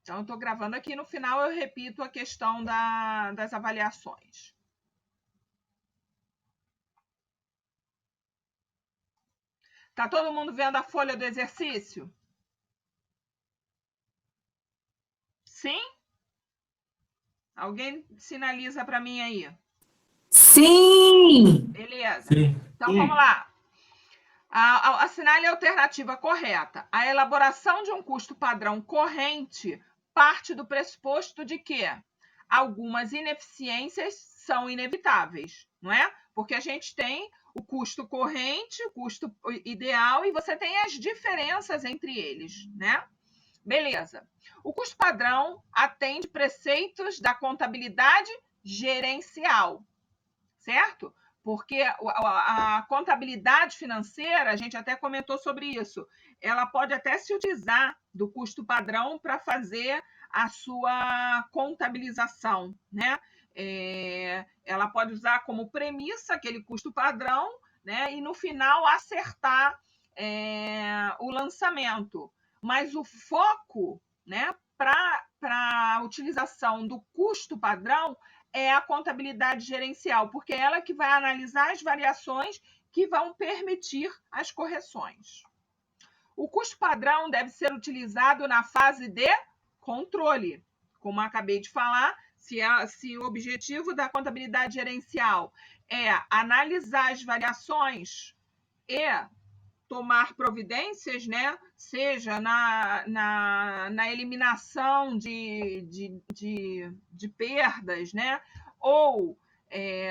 Então, eu estou gravando aqui, no final eu repito a questão das avaliações. Tá todo mundo vendo a folha do exercício? Sim? Alguém sinaliza para mim aí? Sim! Beleza. Sim. Então, vamos lá. Assinale a alternativa correta. A elaboração de um custo padrão corrente parte do pressuposto de que algumas ineficiências são inevitáveis, não é? Porque a gente tem o custo corrente, o custo ideal, e você tem as diferenças entre eles, né? Beleza. O custo padrão atende preceitos da contabilidade gerencial, certo? Porque a contabilidade financeira, a gente até comentou sobre isso, ela pode até se utilizar do custo padrão para fazer a sua contabilização, né? Ela pode usar como premissa aquele custo padrão, né? E no final acertar o lançamento. Mas o foco, né, para a utilização do custo padrão é a contabilidade gerencial, porque é ela que vai analisar as variações que vão permitir as correções. O custo padrão deve ser utilizado na fase de controle. Como eu acabei de falar, se o objetivo da contabilidade gerencial é analisar as variações e tomar providências, né? Seja na eliminação de perdas, né? Ou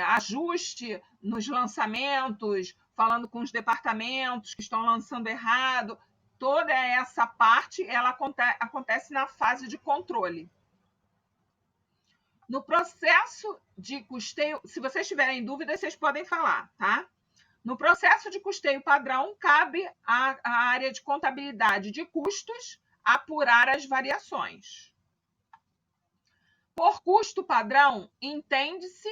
ajuste nos lançamentos, falando com os departamentos que estão lançando errado. Toda essa parte ela acontece na fase de controle. No processo de custeio, se vocês tiverem dúvidas, vocês podem falar, tá? No processo de custeio padrão, cabe à área de contabilidade de custos apurar as variações. Por custo padrão, entende-se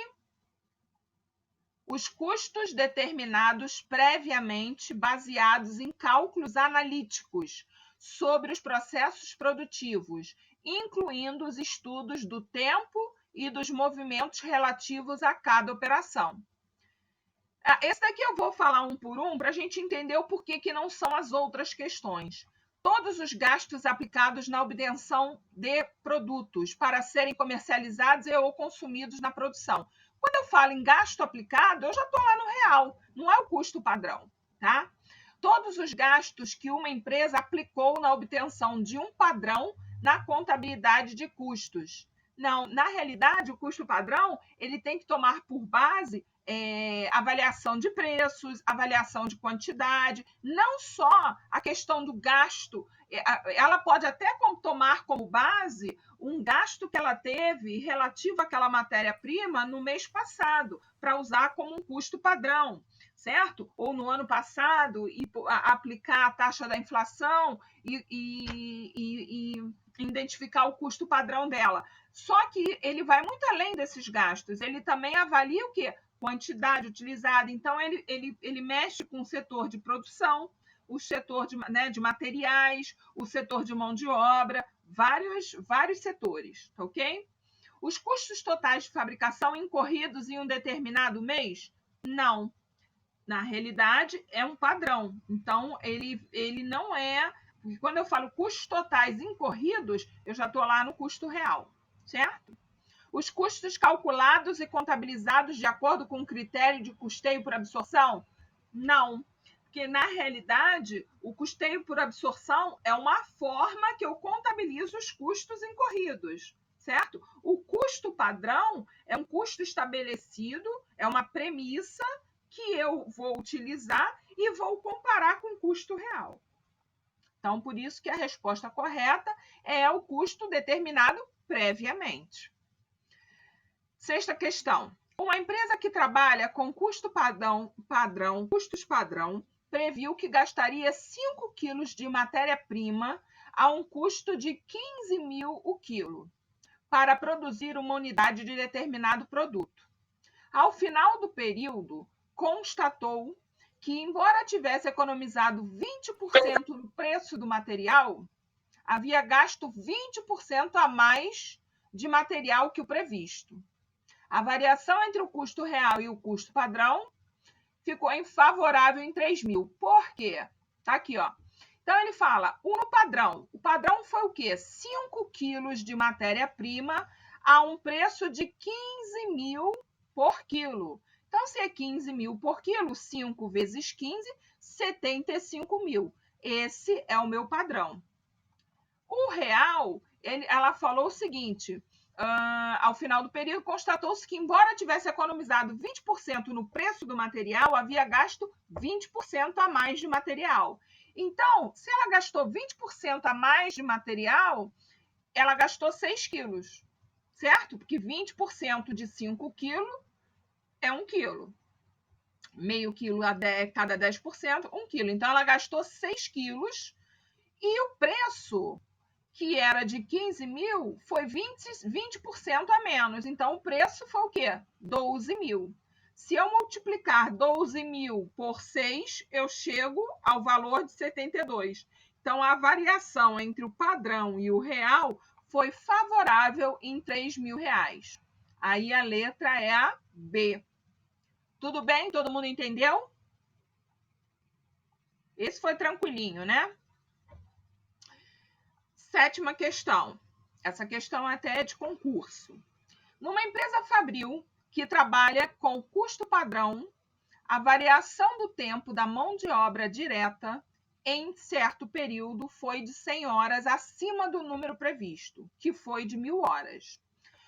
os custos determinados previamente baseados em cálculos analíticos sobre os processos produtivos, incluindo os estudos do tempo e dos movimentos relativos a cada operação. Esse daqui eu vou falar um por um para a gente entender o porquê que não são as outras questões. Todos os gastos aplicados na obtenção de produtos para serem comercializados ou consumidos na produção. Quando eu falo em gasto aplicado, eu já estou lá no real, não é o custo padrão, tá? Todos os gastos que uma empresa aplicou na obtenção de um padrão na contabilidade de custos. Não, na realidade, o custo padrão ele tem que tomar por base avaliação de preços, avaliação de quantidade, não só a questão do gasto. Ela pode até tomar como base um gasto que ela teve relativo àquela matéria-prima no mês passado, para usar como um custo padrão, certo? Ou no ano passado, e aplicar a taxa da inflação e identificar o custo padrão dela. Só que ele vai muito além desses gastos, ele também avalia o quê? Quantidade utilizada. Então, ele mexe com o setor de produção, o setor de materiais, o setor de mão de obra, vários setores, ok? Os custos totais de fabricação incorridos em um determinado mês? Não. Na realidade, é um padrão. Então, ele não é... Porque quando eu falo custos totais incorridos, eu já estou lá no custo real, certo? Os custos calculados e contabilizados de acordo com o critério de custeio por absorção? Não, porque na realidade o custeio por absorção é uma forma que eu contabilizo os custos incorridos, certo? O custo padrão é um custo estabelecido, é uma premissa que eu vou utilizar e vou comparar com o custo real. Então, por isso que a resposta correta é o custo determinado previamente. Sexta questão. Uma empresa que trabalha com custos padrão, previu que gastaria 5 quilos de matéria-prima a um custo de 15 mil o quilo para produzir uma unidade de determinado produto. Ao final do período, constatou que, embora tivesse economizado 20% no preço do material, havia gasto 20% a mais de material que o previsto. A variação entre o custo real e o custo padrão ficou infavorável em 3.000. Por quê? Tá aqui, ó. Então, ele fala, no padrão. O padrão foi o quê? 5 quilos de matéria-prima a um preço de 15.000 por quilo. Então, se é 15.000 por quilo, 5 vezes 15, 75.000. Esse é o meu padrão. O real, ela falou o seguinte, ao final do período, constatou-se que, embora tivesse economizado 20% no preço do material, havia gasto 20% a mais de material. Então, se ela gastou 20% a mais de material, ela gastou 6 quilos, certo? Porque 20% de 5 quilos é 1 quilo. Meio quilo a cada 10%, 1 quilo. Então, ela gastou 6 quilos e o preço, que era de 15.000, foi 20% a menos. Então, o preço foi o quê? 12.000. Se eu multiplicar 12.000 por 6, eu chego ao valor de 72. Então, a variação entre o padrão e o real foi favorável em R$3.000. Aí a letra é a B. Tudo bem? Todo mundo entendeu? Esse foi tranquilinho, né? 7ª questão. Essa questão até é de concurso. Numa empresa fabril que trabalha com custo padrão, a variação do tempo da mão de obra direta em certo período foi de 100 horas acima do número previsto, que foi de 1.000 horas.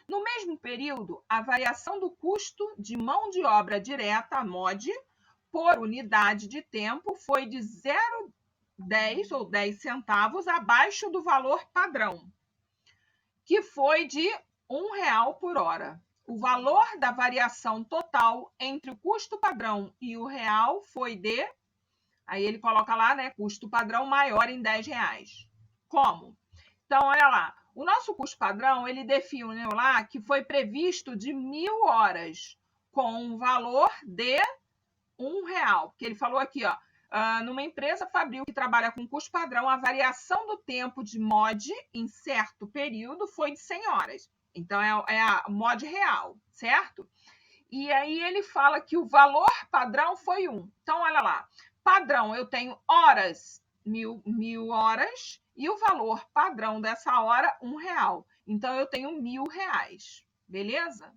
No mesmo período, a variação do custo de mão de obra direta, MOD, por unidade de tempo foi de 0,10 ou 10 centavos abaixo do valor padrão, que foi de R$1 por hora. O valor da variação total entre o custo padrão e o real foi de... Aí ele coloca lá, né? Custo padrão maior em R$10. Como? Então, olha lá. O nosso custo padrão, ele definiu lá que foi previsto de 1.000 horas, com um valor de R$1. Porque ele falou aqui, ó, numa empresa fabril que trabalha com custo padrão, a variação do tempo de MOD em certo período foi de 100 horas. Então, é a MOD real, certo? E aí ele fala que o valor padrão foi 1. Então, olha lá. Padrão, eu tenho horas, 1.000 horas, e o valor padrão dessa hora, R$1. Então, eu tenho R$1.000, beleza?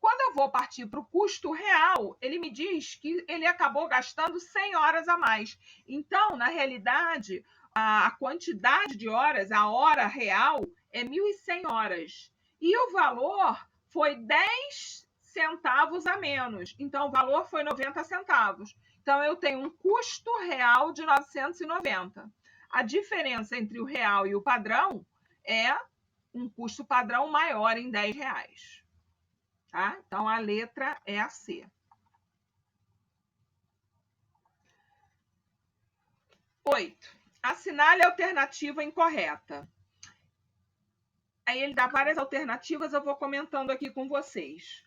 Quando eu vou partir para o custo real, ele me diz que ele acabou gastando 100 horas a mais. Então, na realidade, a quantidade de horas, a hora real, é 1.100 horas. E o valor foi 10 centavos a menos. Então, o valor foi 90 centavos. Então, eu tenho um custo real de 990. A diferença entre o real e o padrão é um custo padrão maior em R$10. Tá? Então, a letra é a C. 8. Assinale a alternativa incorreta. Aí ele dá várias alternativas, eu vou comentando aqui com vocês.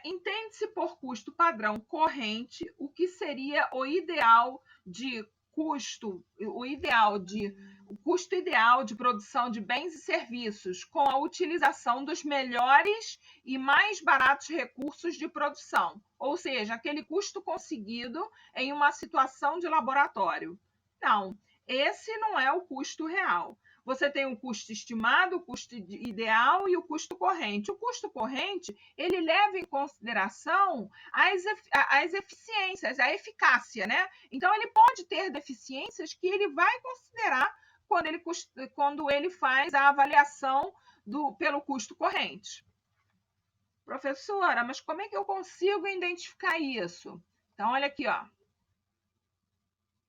Entende-se por custo padrão corrente o que seria o ideal de custo, o custo ideal de produção de bens e serviços com a utilização dos melhores e mais baratos recursos de produção, ou seja, aquele custo conseguido em uma situação de laboratório. Não, esse não é o custo real. Você tem o custo estimado, o custo ideal e o custo corrente. O custo corrente, ele leva em consideração as eficiências, a eficácia, né? Então, ele pode ter deficiências que ele vai considerar quando ele faz a avaliação pelo custo corrente. Professora, mas como é que eu consigo identificar isso? Então, olha aqui, ó.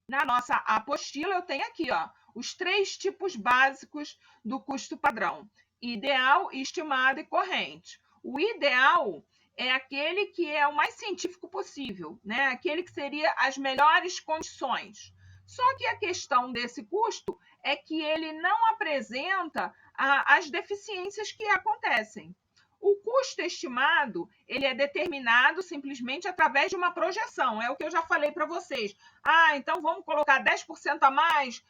Na nossa apostila, eu tenho aqui, ó, os 3 tipos básicos do custo padrão: ideal, estimado e corrente. O ideal é aquele que é o mais científico possível, né? Aquele que seria as melhores condições. Só que a questão desse custo é que ele não apresenta as deficiências que acontecem. O custo estimado, ele é determinado simplesmente através de uma projeção. É o que eu já falei para vocês. Então vamos colocar 10% a mais,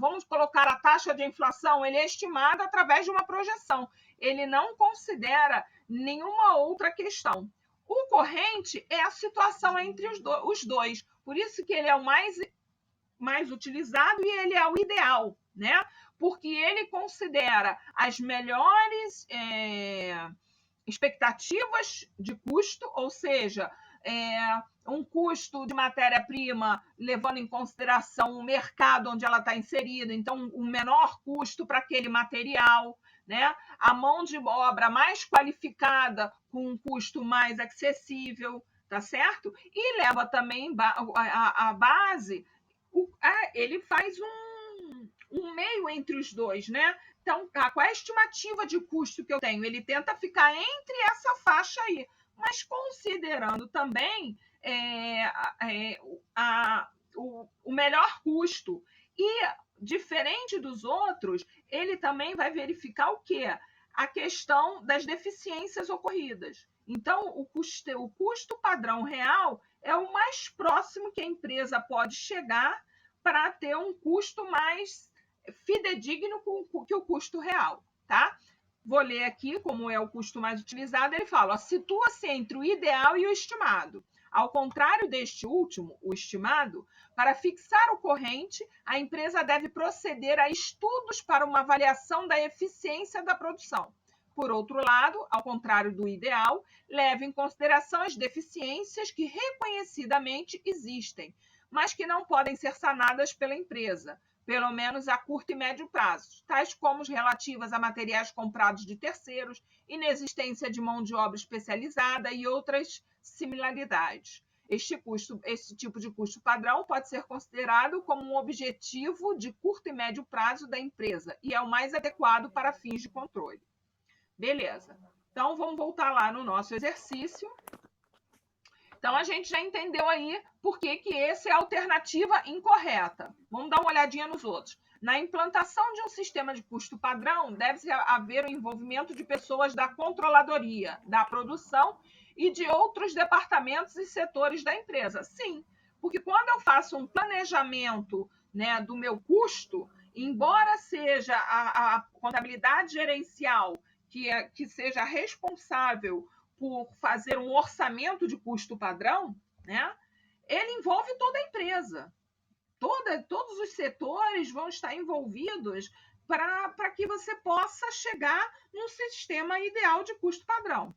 vamos colocar a taxa de inflação. Ele é estimado através de uma projeção. Ele não considera nenhuma outra questão. O corrente é a situação entre os dois. Por isso que ele é o mais utilizado e ele é o ideal, né? Porque ele considera as melhores expectativas de custo, ou seja, um custo de matéria-prima levando em consideração o mercado onde ela está inserida, então o menor custo para aquele material, né? A mão de obra mais qualificada com um custo mais acessível, tá certo? E leva também a base, ele faz um meio entre os dois, né? Então, qual é a estimativa de custo que eu tenho? Ele tenta ficar entre essa faixa aí, mas considerando também o melhor custo. E, diferente dos outros, ele também vai verificar o quê? A questão das deficiências ocorridas. Então, o custo padrão real é o mais próximo que a empresa pode chegar para ter um custo mais fidedigno que o custo real, tá? Vou ler aqui como é o custo mais utilizado. Ele fala, situa-se entre o ideal e o estimado. Ao contrário deste último, o estimado, para fixar o corrente, a empresa deve proceder a estudos para uma avaliação da eficiência da produção. Por outro lado, ao contrário do ideal, leva em consideração as deficiências que reconhecidamente existem, mas que não podem ser sanadas pela empresa, pelo menos a curto e médio prazo, tais como as relativas a materiais comprados de terceiros, inexistência de mão de obra especializada e outras similaridades. Esse tipo de custo padrão pode ser considerado como um objetivo de curto e médio prazo da empresa e é o mais adequado para fins de controle. Beleza. Então, vamos voltar lá no nosso exercício. Então, a gente já entendeu aí por que essa é a alternativa incorreta. Vamos dar uma olhadinha nos outros. Na implantação de um sistema de custo padrão, deve haver o envolvimento de pessoas da controladoria, da produção e de outros departamentos e setores da empresa. Sim, porque quando eu faço um planejamento, né, do meu custo, embora seja a contabilidade gerencial que seja responsável por fazer um orçamento de custo padrão, né, ele envolve toda a empresa. Todos os setores vão estar envolvidos para que você possa chegar num sistema ideal de custo padrão.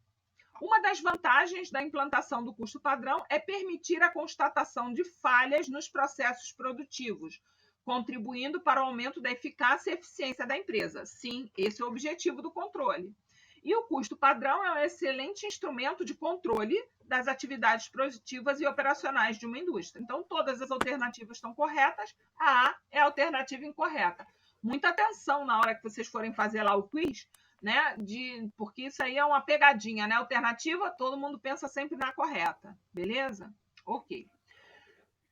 Uma das vantagens da implantação do custo padrão é permitir a constatação de falhas nos processos produtivos, contribuindo para o aumento da eficácia e eficiência da empresa. Sim, esse é o objetivo do controle. E o custo padrão é um excelente instrumento de controle das atividades produtivas e operacionais de uma indústria. Então, todas as alternativas estão corretas, a A é a alternativa incorreta. Muita atenção na hora que vocês forem fazer lá o quiz, né? Porque isso aí é uma pegadinha, né? Alternativa, todo mundo pensa sempre na correta, beleza? Ok.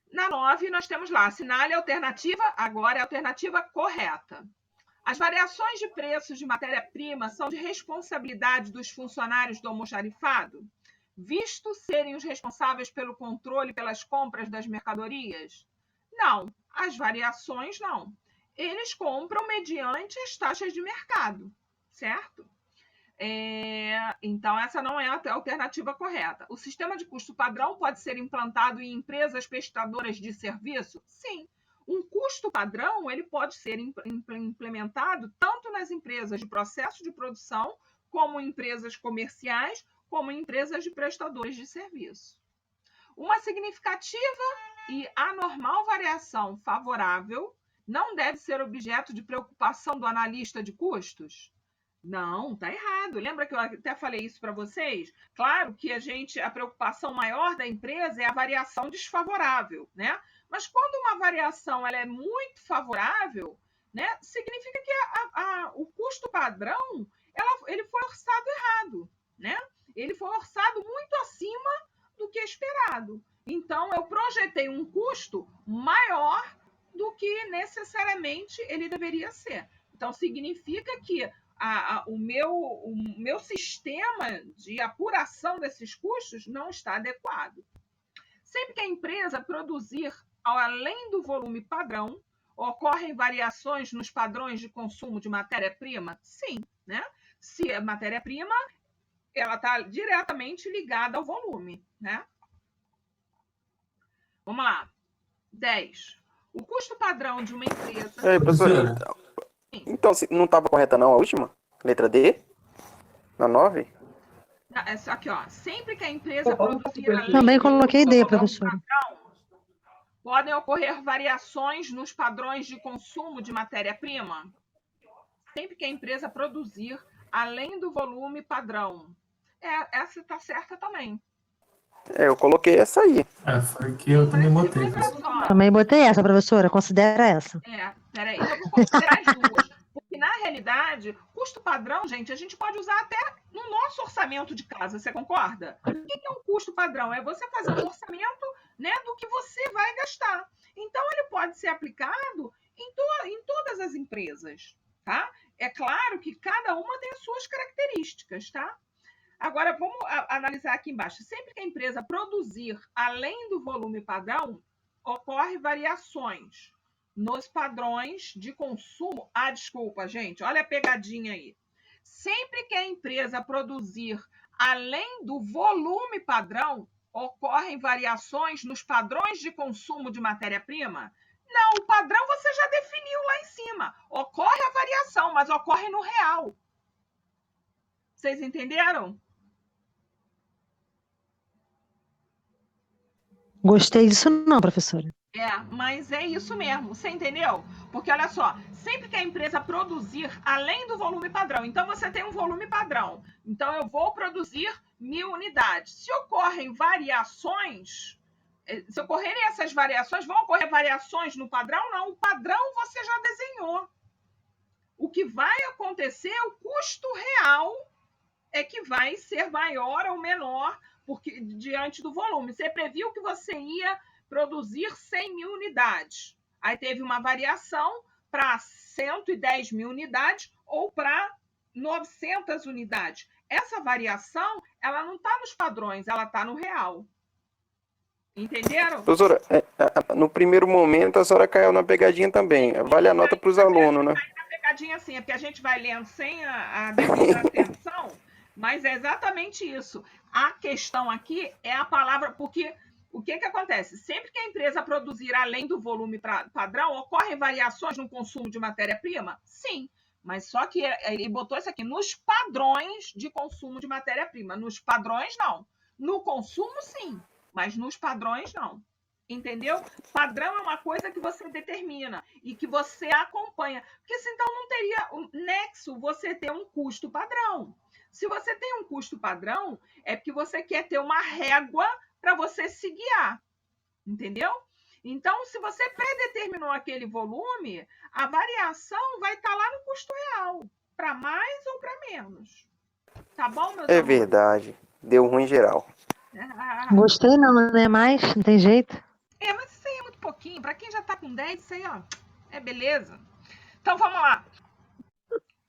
Na 9, nós temos lá, assinale a alternativa, agora é a alternativa correta. As variações de preços de matéria-prima são de responsabilidade dos funcionários do almoxarifado, visto serem os responsáveis pelo controle pelas compras das mercadorias? Não, as variações não. Eles compram mediante as taxas de mercado, certo? Então, essa não é a alternativa correta. O sistema de custo padrão pode ser implantado em empresas prestadoras de serviço? Sim. Um custo padrão ele pode ser implementado tanto nas empresas de processo de produção, como em empresas comerciais, como em empresas de prestadores de serviço. Uma significativa e anormal variação favorável não deve ser objeto de preocupação do analista de custos? Não, tá errado. Lembra que eu até falei isso para vocês? Claro que a preocupação maior da empresa é a variação desfavorável, né? Mas quando uma variação ela é muito favorável, né, significa que o custo padrão ele foi orçado errado, né? Ele foi orçado muito acima do que esperado. Então, eu projetei um custo maior do que necessariamente ele deveria ser. Então, significa que o meu sistema de apuração desses custos não está adequado. Sempre que a empresa produzir além do volume padrão, ocorrem variações nos padrões de consumo de matéria-prima? Sim, né? Se a matéria-prima ela está diretamente ligada ao volume, né? Vamos lá. 10. O custo padrão de uma empresa. Professora, então não estava correta não a última? Letra D? Na 9? Aqui, ó. Sempre que a empresa produzir além Também do coloquei D, volume professora. padrão, podem ocorrer variações nos padrões de consumo de matéria-prima. Sempre que a empresa produzir além do volume padrão. Essa está certa também. Eu coloquei essa aí. Foi que eu também botei. Mas olha só. Também botei essa, professora. Considera essa. Peraí, eu vou considerar as duas. Porque, na realidade, custo padrão, gente, a gente pode usar até no nosso orçamento de casa, você concorda? O que é um custo padrão? É você fazer um orçamento, né, do que você vai gastar. Então, ele pode ser aplicado em todas as empresas, tá? É claro que cada uma tem as suas características, tá? Agora, vamos analisar aqui embaixo. Sempre que a empresa produzir além do volume padrão, ocorre variações nos padrões de consumo. Desculpa, gente, olha a pegadinha aí. Sempre que a empresa produzir além do volume padrão, ocorrem variações nos padrões de consumo de matéria-prima? Não, o padrão você já definiu lá em cima. Ocorre a variação, mas ocorre no real. Vocês entenderam? Gostei disso não, professora. Mas é isso mesmo, você entendeu? Porque olha só, sempre que a empresa produzir além do volume padrão, então você tem um volume padrão, então eu vou produzir 1.000 unidades. Se ocorrem variações, se ocorrerem essas variações, vão ocorrer variações no padrão? Não, o padrão você já desenhou. O que vai acontecer, o custo real é que vai ser maior ou menor porque diante do volume. Você previu que você ia produzir 100.000 unidades. Aí teve uma variação para 110.000 unidades ou para 900 unidades. Essa variação, ela não está nos padrões, ela está no real. Entenderam? Professora, no primeiro momento a senhora caiu na pegadinha também. Vale a nota para os alunos, né? Na pegadinha assim, é porque a gente vai lendo sem a devida atenção, mas é exatamente isso. A questão aqui é a palavra, porque o que acontece? Sempre que a empresa produzir além do volume padrão, ocorrem variações no consumo de matéria-prima? Sim, mas só que ele botou isso aqui, nos padrões de consumo de matéria-prima. Nos padrões, não. No consumo, sim, mas nos padrões, não. Entendeu? Padrão é uma coisa que você determina e que você acompanha. Porque senão não teria um nexo você ter um custo padrão. Se você tem um custo padrão, é porque você quer ter uma régua para você se guiar. Entendeu? Então, se você predeterminou aquele volume, a variação vai estar lá no custo real, para mais ou para menos. Tá bom, meus amores? Verdade. Deu ruim geral. Gostei não, né? Mas não tem jeito. Mas isso aí é muito pouquinho. Para quem já está com 10, isso aí, ó, é beleza. Então, vamos lá.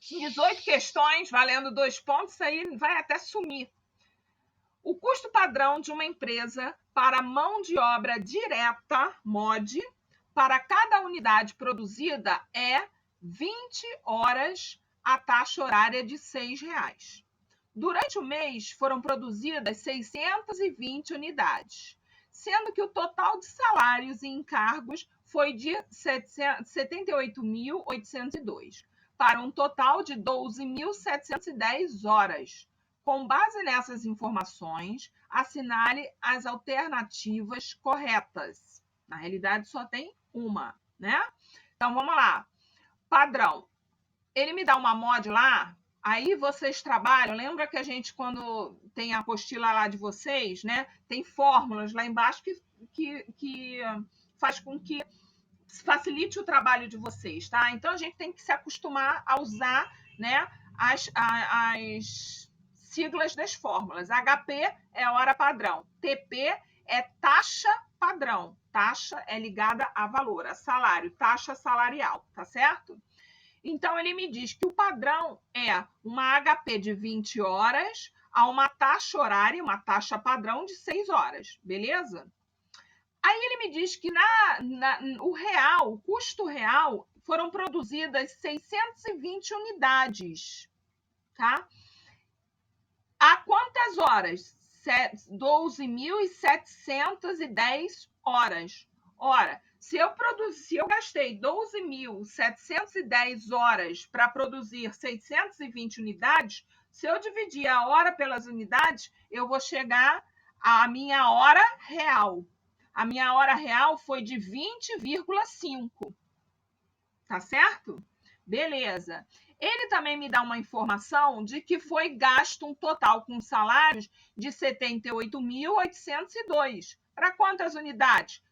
18 questões, valendo 2 pontos, isso aí vai até sumir. O custo padrão de uma empresa para mão de obra direta, MOD, para cada unidade produzida é 20 horas a taxa horária de R$ 6. Durante o mês foram produzidas 620 unidades, sendo que o total de salários e encargos foi de 78.802, para um total de 12.710 horas. Com base nessas informações, assinale as alternativas corretas. Na realidade, só tem uma, né? Então, vamos lá. Padrão. Ele me dá uma mod lá, aí vocês trabalham. Lembra que a gente, quando tem a apostila lá de vocês, né? Tem fórmulas lá embaixo que faz com que facilite o trabalho de vocês, tá? Então, a gente tem que se acostumar a usar, né, as siglas das fórmulas. HP é hora padrão. TP é taxa padrão. Taxa é ligada a valor, a salário, taxa salarial, tá certo? Então, ele me diz que o padrão é uma HP de 20 horas a uma taxa horária, uma taxa padrão de 6 horas, beleza? Aí ele me diz que o custo real, foram produzidas 620 unidades, tá? A quantas horas? 12.710 horas. Ora, se eu gastei 12.710 horas para produzir 620 unidades, se eu dividir a hora pelas unidades, eu vou chegar à minha hora real. A minha hora real foi de 20,5. Tá certo? Beleza. Ele também me dá uma informação de que foi gasto um total com salários de 78.802. Para quantas unidades?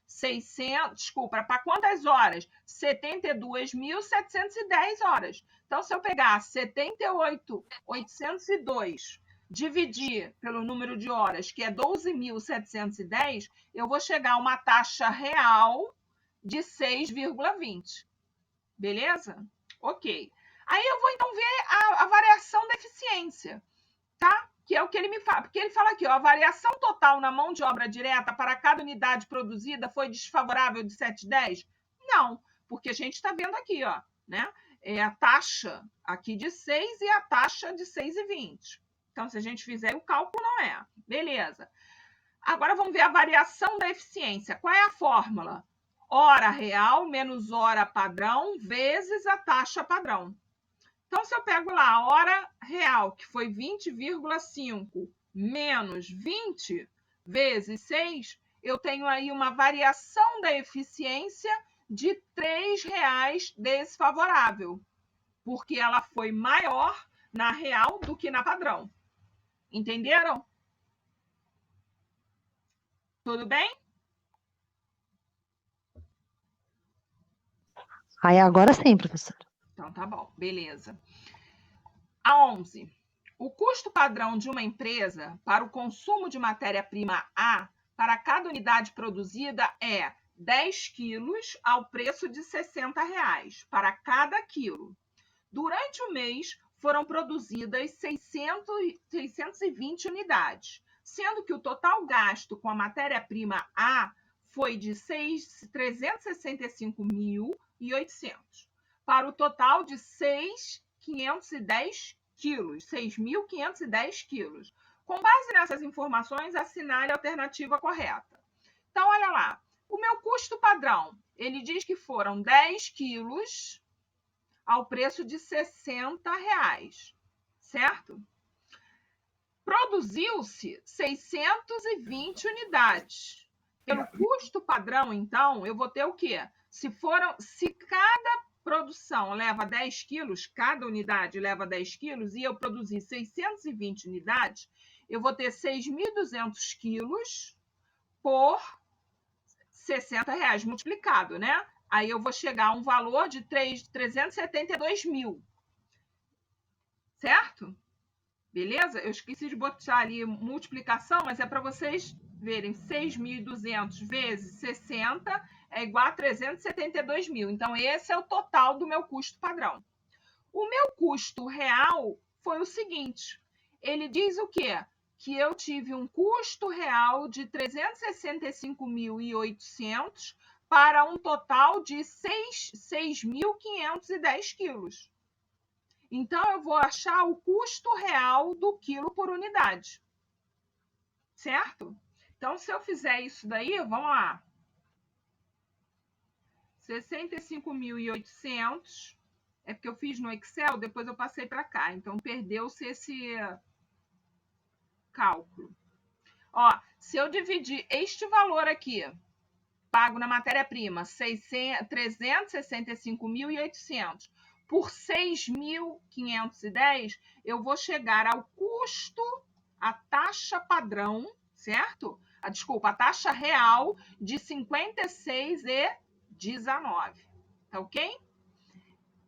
Para quantas horas? 72.710 horas. Então, se eu pegar 78.802, dividir pelo número de horas, que é 12.710, eu vou chegar a uma taxa real de 6,20. Beleza? Ok. Aí eu vou então ver a variação da eficiência, tá? Que é o que ele me fala. Porque ele fala aqui, ó, a variação total na mão de obra direta para cada unidade produzida foi desfavorável de 7,10? Não, porque a gente está vendo aqui, ó, né? É a taxa aqui de 6 e a taxa de 6,20. Então, se a gente fizer o cálculo, não é. Beleza. Agora vamos ver a variação da eficiência. Qual é a fórmula? Hora real menos hora padrão vezes a taxa padrão. Então, se eu pego lá a hora real, que foi 20,5 menos 20 vezes 6, eu tenho aí uma variação da eficiência de R$3 desfavorável, porque ela foi maior na real do que na padrão. Entenderam? Tudo bem? Aí agora sim, professora. Então, tá bom, beleza. A 11. O custo padrão de uma empresa para o consumo de matéria-prima A para cada unidade produzida é 10 quilos ao preço de R$60 para cada quilo. Durante o mês, foram produzidas 620 unidades, sendo que o total gasto com a matéria-prima A foi de 365.800, para o total de 6.510 quilos, 6.510 quilos. Com base nessas informações, assinale a alternativa correta. Então, olha lá, o meu custo padrão, ele diz que foram 10 quilos ao preço de R$60, certo? Produziu-se 620 unidades. Pelo custo padrão, então, eu vou ter o quê? Se cada produção leva 10 quilos, cada unidade leva 10 quilos, e eu produzi 620 unidades, eu vou ter 6.200 quilos por R$60 multiplicado, né? Aí eu vou chegar a um valor de 372 mil. Certo? Beleza? Eu esqueci de botar ali multiplicação, mas é para vocês verem. 6.200 vezes 60 é igual a 372 mil. Então, esse é o total do meu custo padrão. O meu custo real foi o seguinte. Ele diz o quê? Que eu tive um custo real de 365.800 para um total de 6.510 quilos. Então, eu vou achar o custo real do quilo por unidade. Certo? Então, se eu fizer isso daí, vamos lá. 65.800 é porque eu fiz no Excel, depois eu passei para cá. Então, perdeu-se esse cálculo. Ó, se eu dividir este valor aqui, pago na matéria-prima, 365.800, por 6.510, eu vou chegar ao custo, a taxa padrão, certo? A taxa real de R$ 56,19. Tá ok?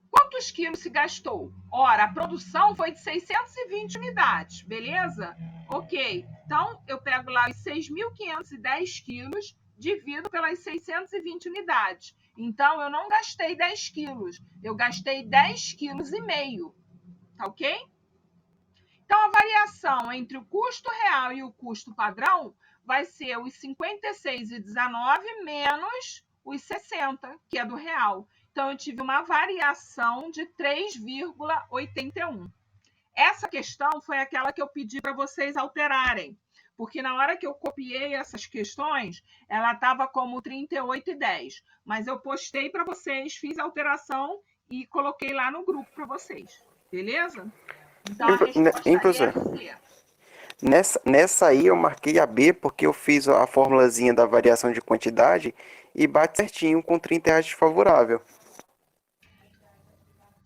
Quantos quilos se gastou? Ora, a produção foi de 620 unidades, beleza? Ok. Então, eu pego lá os 6.510 quilos, divido pelas 620 unidades. Então, eu não gastei 10 quilos, eu gastei 10,5 quilos, tá ok? Então, a variação entre o custo real e o custo padrão vai ser os 56,19 menos os 60, que é do real. Então, eu tive uma variação de 3,81. Essa questão foi aquela que eu pedi para vocês alterarem, porque na hora que eu copiei essas questões, ela estava como 38,10, mas eu postei para vocês, fiz a alteração e coloquei lá no grupo para vocês, beleza? Então, a resposta Hein, aí é professor? C. Nessa aí eu marquei a B porque eu fiz a formulazinha da variação de quantidade e bate certinho com R$ 30 desfavorável.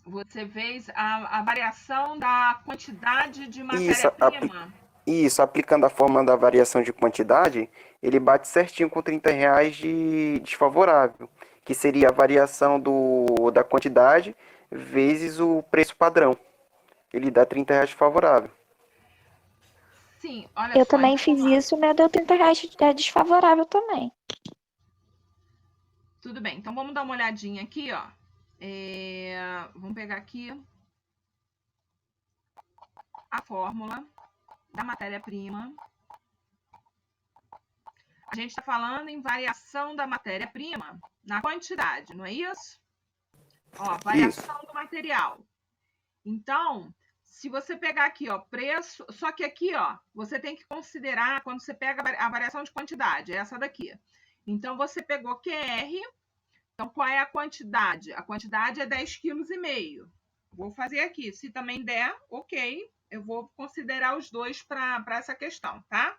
Você fez a variação da quantidade de Isso, matéria-prima? isso, aplicando a fórmula da variação de quantidade, ele bate certinho com R$ 30 de desfavorável, que seria a variação da quantidade vezes o preço padrão. Ele dá R$ 30 favorável. Sim, olha Eu só. também Então, fiz vamos lá. isso, o meu deu R$ 30 desfavorável também. Tudo bem, então vamos dar uma olhadinha aqui, ó. Vamos pegar aqui a fórmula da matéria-prima. A gente está falando em variação da matéria-prima na quantidade, não é isso? Ó, variação do material. Então, se você pegar aqui, ó, preço, só que aqui, ó, você tem que considerar quando você pega a variação de quantidade, é essa daqui. Então, você pegou QR. Então, qual é a quantidade? A quantidade é 10,5 quilos. Vou fazer aqui. Se também der, ok. Eu vou considerar os dois para essa questão, tá?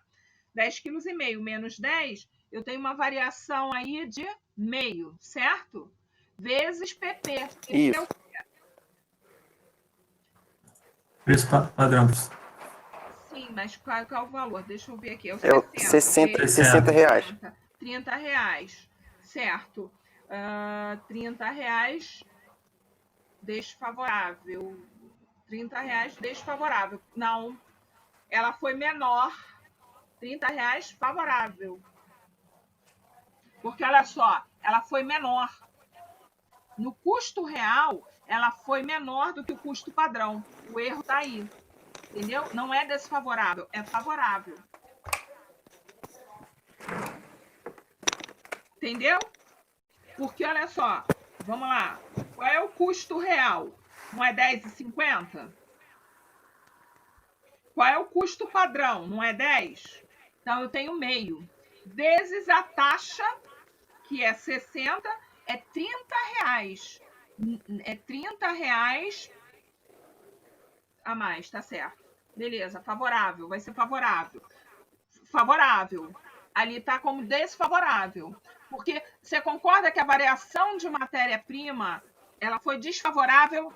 10,5 quilos menos 10, eu tenho uma variação aí de meio, certo? Vezes PP. Isso. Preço padrão. Sim, mas qual é o valor? Deixa eu ver aqui. É o É o 60. 60 reais. R$ 30, certo. R$ 30 desfavorável. R$ 30 desfavorável. Não, ela foi menor. R$ 30 favorável. Porque, olha só, ela foi menor. No custo real, ela foi menor do que o custo padrão. O erro está aí. Entendeu? Não é desfavorável, é favorável. Entendeu? Porque, olha só, vamos lá. Qual é o custo real? Não é 10,50? Qual é o custo padrão? Não é 10? Então, eu tenho meio. Vezes a taxa, que é 60, é R$ 30. É R$ 30 a mais, tá certo. Beleza, favorável, vai ser favorável. Favorável. Ali tá como desfavorável. Porque você concorda que a variação de matéria-prima, ela foi desfavorável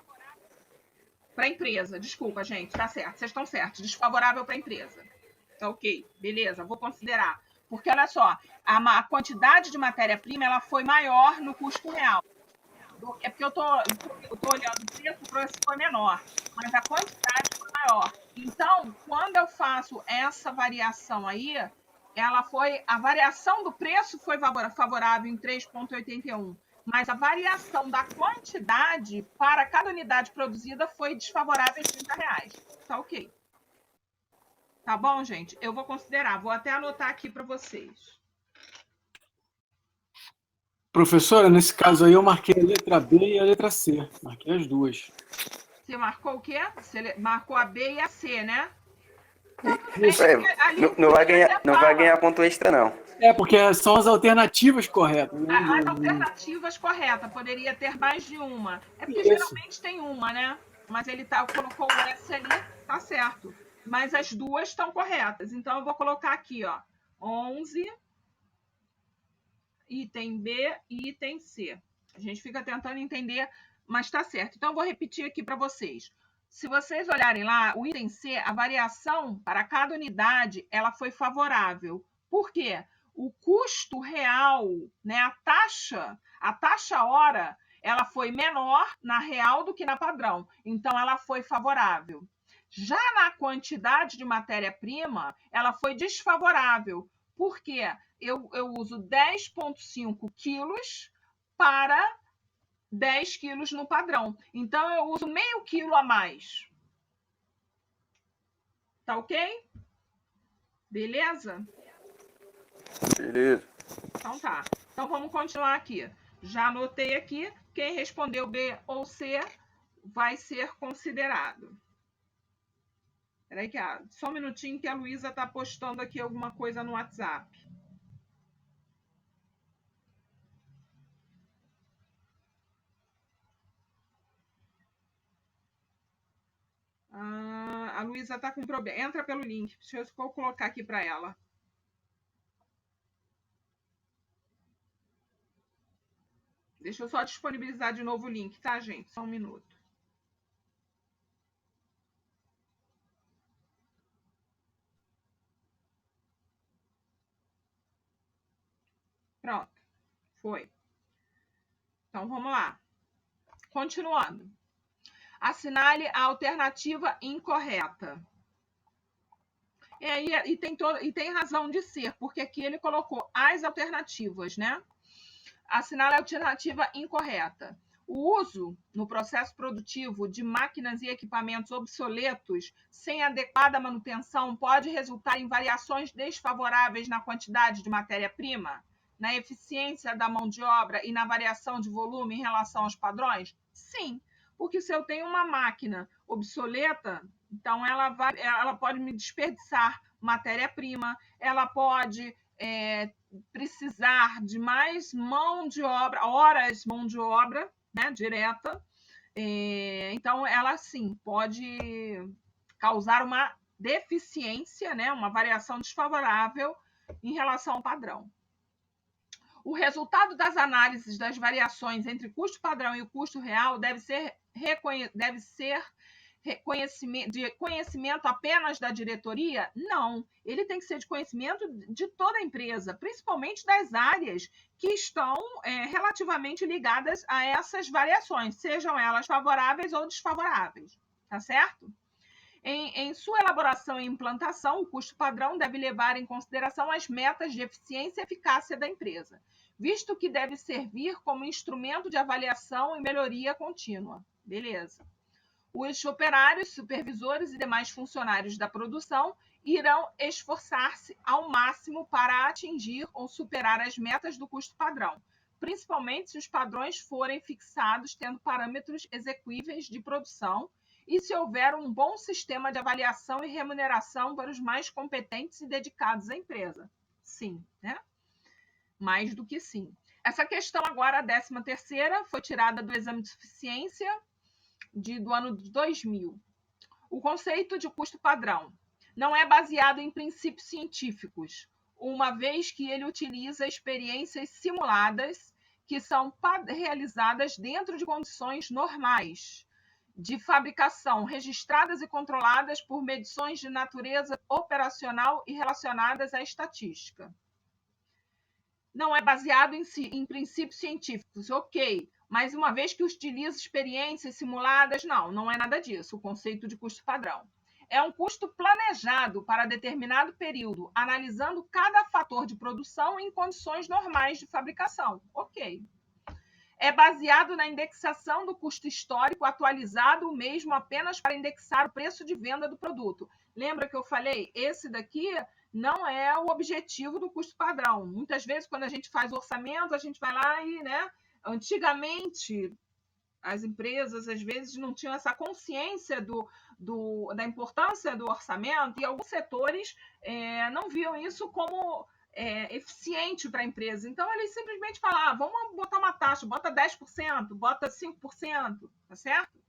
para a empresa. Desculpa, gente, tá certo, vocês estão certos. Desfavorável para a empresa. Tá ok, beleza, vou considerar. Porque, olha só, a quantidade de matéria-prima ela foi maior no custo real. É porque eu tô olhando o preço foi menor, mas a quantidade foi maior. Então, quando eu faço essa variação aí, a variação do preço foi favorável em 3,81, mas a variação da quantidade para cada unidade produzida foi desfavorável em R$ 30. Tá ok. Tá bom, gente? Eu vou considerar, vou até anotar aqui para vocês. Professora, nesse caso aí eu marquei a letra B e a letra C. Marquei as duas. Você marcou o quê? Você marcou a B e a C, né? Não vai ganhar ponto extra, não. Porque são as alternativas corretas, né? As alternativas corretas, poderia ter mais de uma. É porque Isso. geralmente tem uma, né? Mas ele colocou o S ali, tá certo. Mas as duas estão corretas. Então, eu vou colocar aqui, ó, 11, item B e item C. A gente fica tentando entender, mas tá certo. Então, eu vou repetir aqui para vocês. Se vocês olharem lá, o item C, a variação para cada unidade, ela foi favorável. Por quê? O custo real, né, a taxa hora, ela foi menor na real do que na padrão. Então, ela foi favorável. Já na quantidade de matéria-prima, ela foi desfavorável. Por quê? Eu uso 10,5 quilos para 10 quilos no padrão. Então, eu uso meio quilo a mais. Tá ok? Beleza? Beleza. Então tá. Então vamos continuar aqui. Já anotei aqui. Quem respondeu B ou C vai ser considerado. Peraí que só um minutinho que a Luísa está postando aqui alguma coisa no WhatsApp. A Luísa está com problema. Entra pelo link. Deixa eu colocar aqui para ela. Deixa eu só disponibilizar de novo o link, tá, gente? Só um minuto. Pronto. Foi. Então, vamos lá. Continuando. Assinale a alternativa incorreta. E tem razão de ser, porque aqui ele colocou as alternativas, né? Assinale a alternativa incorreta. O uso no processo produtivo de máquinas e equipamentos obsoletos sem adequada manutenção pode resultar em variações desfavoráveis na quantidade de matéria-prima, na eficiência da mão de obra e na variação de volume em relação aos padrões? Sim, porque se eu tenho uma máquina obsoleta, então ela pode me desperdiçar matéria-prima, ela pode precisar de mais mão de obra, horas mão de obra, né, direta. Então, ela sim pode causar uma deficiência, né, uma variação desfavorável em relação ao padrão. O resultado das análises das variações entre custo padrão e o custo real deve ser de conhecimento apenas da diretoria? Não, ele tem que ser de conhecimento de toda a empresa, principalmente das áreas que estão relativamente ligadas a essas variações, sejam elas favoráveis ou desfavoráveis, tá certo? Em sua elaboração e implantação, o custo padrão deve levar em consideração as metas de eficiência e eficácia da empresa, visto que deve servir como instrumento de avaliação e melhoria contínua. Beleza. Os operários, supervisores e demais funcionários da produção irão esforçar-se ao máximo para atingir ou superar as metas do custo padrão, principalmente se os padrões forem fixados tendo parâmetros execuíveis de produção e se houver um bom sistema de avaliação e remuneração para os mais competentes e dedicados à empresa. Sim, né? Mais do que sim. Essa questão agora, a 13ª, foi tirada do exame de suficiência do ano de 2000. O conceito de custo padrão não é baseado em princípios científicos, uma vez que ele utiliza experiências simuladas que são realizadas dentro de condições normais de fabricação, registradas e controladas por medições de natureza operacional e relacionadas à estatística. Não é baseado em princípios científicos, ok, mas uma vez que utiliza experiências simuladas, não é nada disso, o conceito de custo padrão. É um custo planejado para determinado período, analisando cada fator de produção em condições normais de fabricação, ok. É baseado na indexação do custo histórico, atualizado o mesmo apenas para indexar o preço de venda do produto. Lembra que eu falei? Esse daqui não é o objetivo do custo padrão. Muitas vezes, quando a gente faz orçamento, a gente vai lá e, né? Antigamente, as empresas, às vezes, não tinham essa consciência da importância do orçamento e alguns setores não viam isso como eficiente para a empresa. Então, eles simplesmente falam, vamos botar uma taxa, bota 10%, bota 5%, tá certo?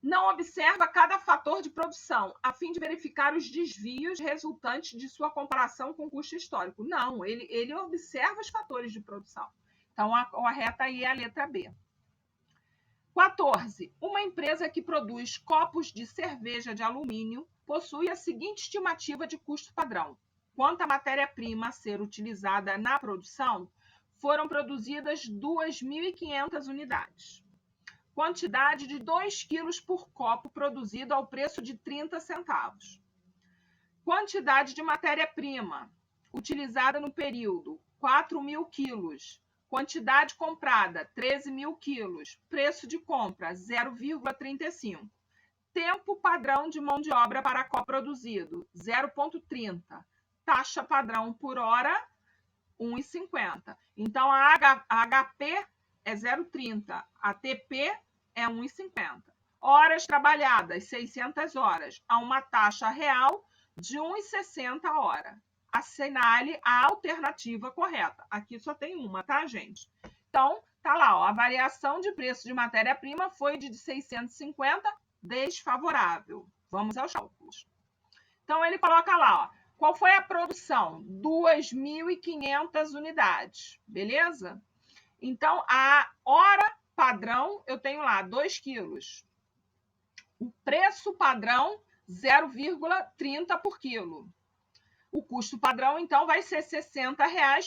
Não observa cada fator de produção, a fim de verificar os desvios resultantes de sua comparação com o custo histórico. Não, ele observa os fatores de produção. Então, a correta aí é a letra B. 14. Uma empresa que produz copos de cerveja de alumínio possui a seguinte estimativa de custo padrão. Quanto à matéria-prima a ser utilizada na produção, foram produzidas 2.500 unidades. Quantidade de 2 quilos por copo produzido ao preço de 30 centavos. Quantidade de matéria-prima utilizada no período, 4.000 quilos. Quantidade comprada, 13.000 quilos. Preço de compra, 0,35. Tempo padrão de mão de obra para coproduzido, 0,30. Taxa padrão por hora, 1,50. Então, a HP é 0,30. A TP é 1,50. Horas trabalhadas, 600 horas, a uma taxa real de 1,60 a hora. Assinale a alternativa correta. Aqui só tem uma, tá, gente? Então, tá lá, ó, a variação de preço de matéria-prima foi de 650, desfavorável. Vamos aos cálculos. Então, ele coloca lá, ó, qual foi a produção? 2.500 unidades, beleza? Então, a hora padrão, eu tenho lá 2 quilos. O preço padrão, 0,30 por quilo. O custo padrão, então, vai ser R$ 60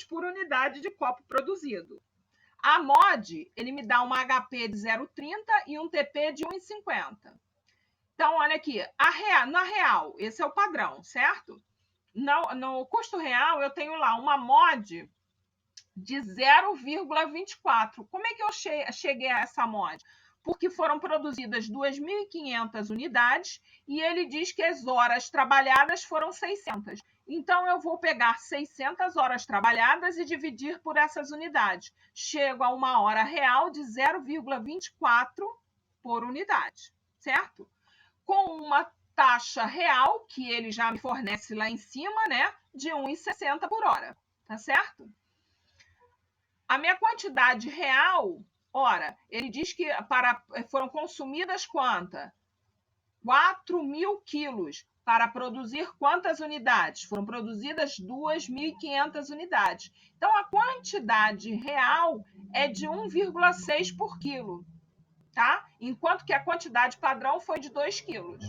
por unidade de copo produzido. A MOD, ele me dá uma HP de 0,30 e um TP de 1,50. Então, olha aqui, na real, esse é o padrão, certo? No custo real, eu tenho lá uma MOD de 0,24. Como é que eu cheguei a essa MOD? Porque foram produzidas 2.500 unidades e ele diz que as horas trabalhadas foram 600. Então, eu vou pegar 600 horas trabalhadas e dividir por essas unidades. Chego a uma hora real de 0,24 por unidade, certo? Com uma taxa real, que ele já me fornece lá em cima, né, de 1,60 por hora, tá certo? A minha quantidade real, ora, ele diz que foram consumidas quantas? 4.000 quilos. Para produzir quantas unidades? Foram produzidas 2.500 unidades. Então, a quantidade real é de 1,6 por quilo, tá? Enquanto que a quantidade padrão foi de 2 quilos.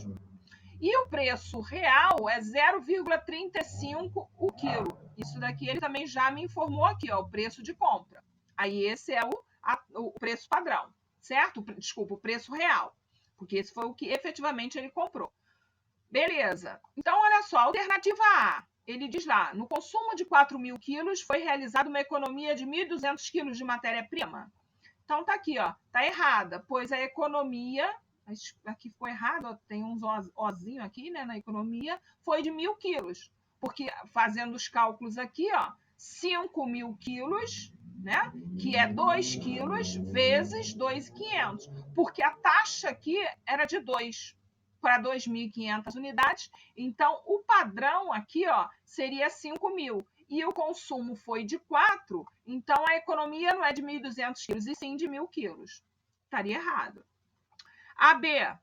E o preço real é 0,35 o quilo. Isso daqui ele também já me informou aqui, ó, o preço de compra. Aí esse é o preço padrão, certo? Desculpa, o preço real, porque esse foi o que efetivamente ele comprou. Beleza. Então, olha só, alternativa A. Ele diz lá, no consumo de 4.000 quilos foi realizada uma economia de 1.200 quilos de matéria-prima. Então, tá aqui, ó, tá errada, pois a economia, aqui ficou errado, ó, tem uns ozinho aqui, né, na economia, foi de 1.000 quilos. Porque, fazendo os cálculos aqui, ó, 5.000 quilos, né, que é 2 quilos vezes 2.500. Porque a taxa aqui era de 2 para 2.500 unidades. Então, o padrão aqui, ó, seria 5.000. E o consumo foi de 4, então a economia não é de 1.200 quilos, e sim de 1.000 quilos. Estaria errado. A B,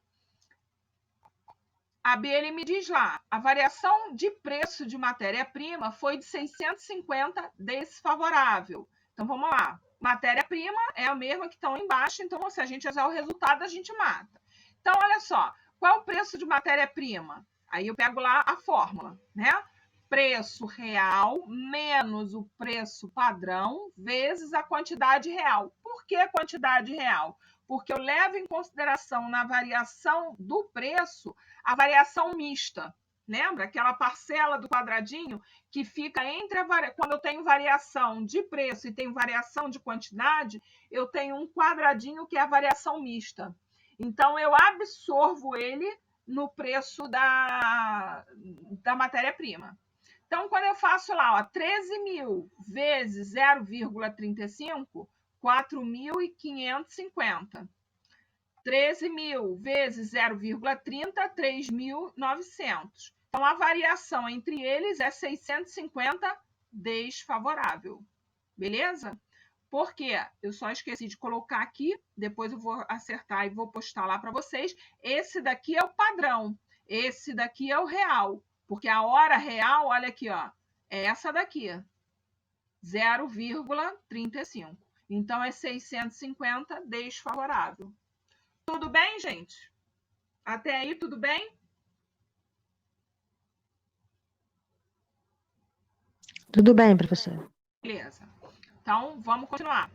ele me diz lá, a variação de preço de matéria-prima foi de 650, desfavorável. Então, vamos lá. Matéria-prima é a mesma que estão embaixo, então, se a gente usar o resultado, a gente mata. Então, olha só, qual é o preço de matéria-prima? Aí eu pego lá a fórmula, né? Preço real menos o preço padrão vezes a quantidade real. Por que a quantidade real? Porque eu levo em consideração na variação do preço a variação mista. Lembra? Aquela parcela do quadradinho que fica entre quando eu tenho variação de preço e tenho variação de quantidade, eu tenho um quadradinho que é a variação mista. Então, eu absorvo ele no preço da matéria-prima. Então, quando eu faço lá, ó, 13.000 vezes 0,35, 4.550. 13.000 vezes 0,30, 3.900. Então, a variação entre eles é 650, desfavorável. Beleza? Por quê? Eu só esqueci de colocar aqui, depois eu vou acertar e vou postar lá para vocês. Esse daqui é o padrão, esse daqui é o real. Porque a hora real, olha aqui, ó, é essa daqui, 0,35. Então, é 650, desfavorável. Tudo bem, gente? Até aí, tudo bem? Tudo bem, professora. Beleza. Então, vamos continuar.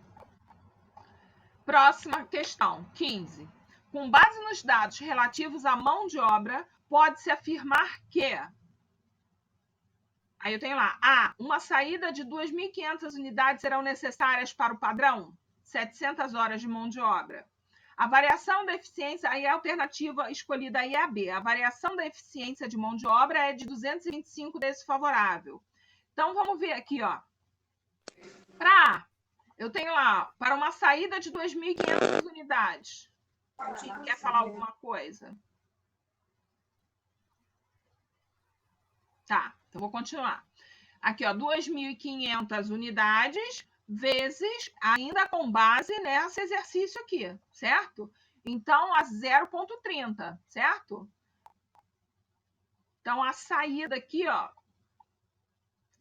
Próxima questão, 15. Com base nos dados relativos à mão de obra, pode-se afirmar que Aí eu tenho lá, uma saída de 2.500 unidades serão necessárias para o padrão, 700 horas de mão de obra. A variação da eficiência, aí a alternativa escolhida aí é a B. A variação da eficiência de mão de obra é de 225 desfavorável. Então, vamos ver aqui, ó. Eu tenho lá, para uma saída de 2.500 unidades. Quer falar alguma coisa? Tá, então vou continuar. Aqui, ó, 2.500 unidades vezes, ainda com base nesse exercício aqui, certo? Então, a 0,30, certo? Então, a saída aqui, ó,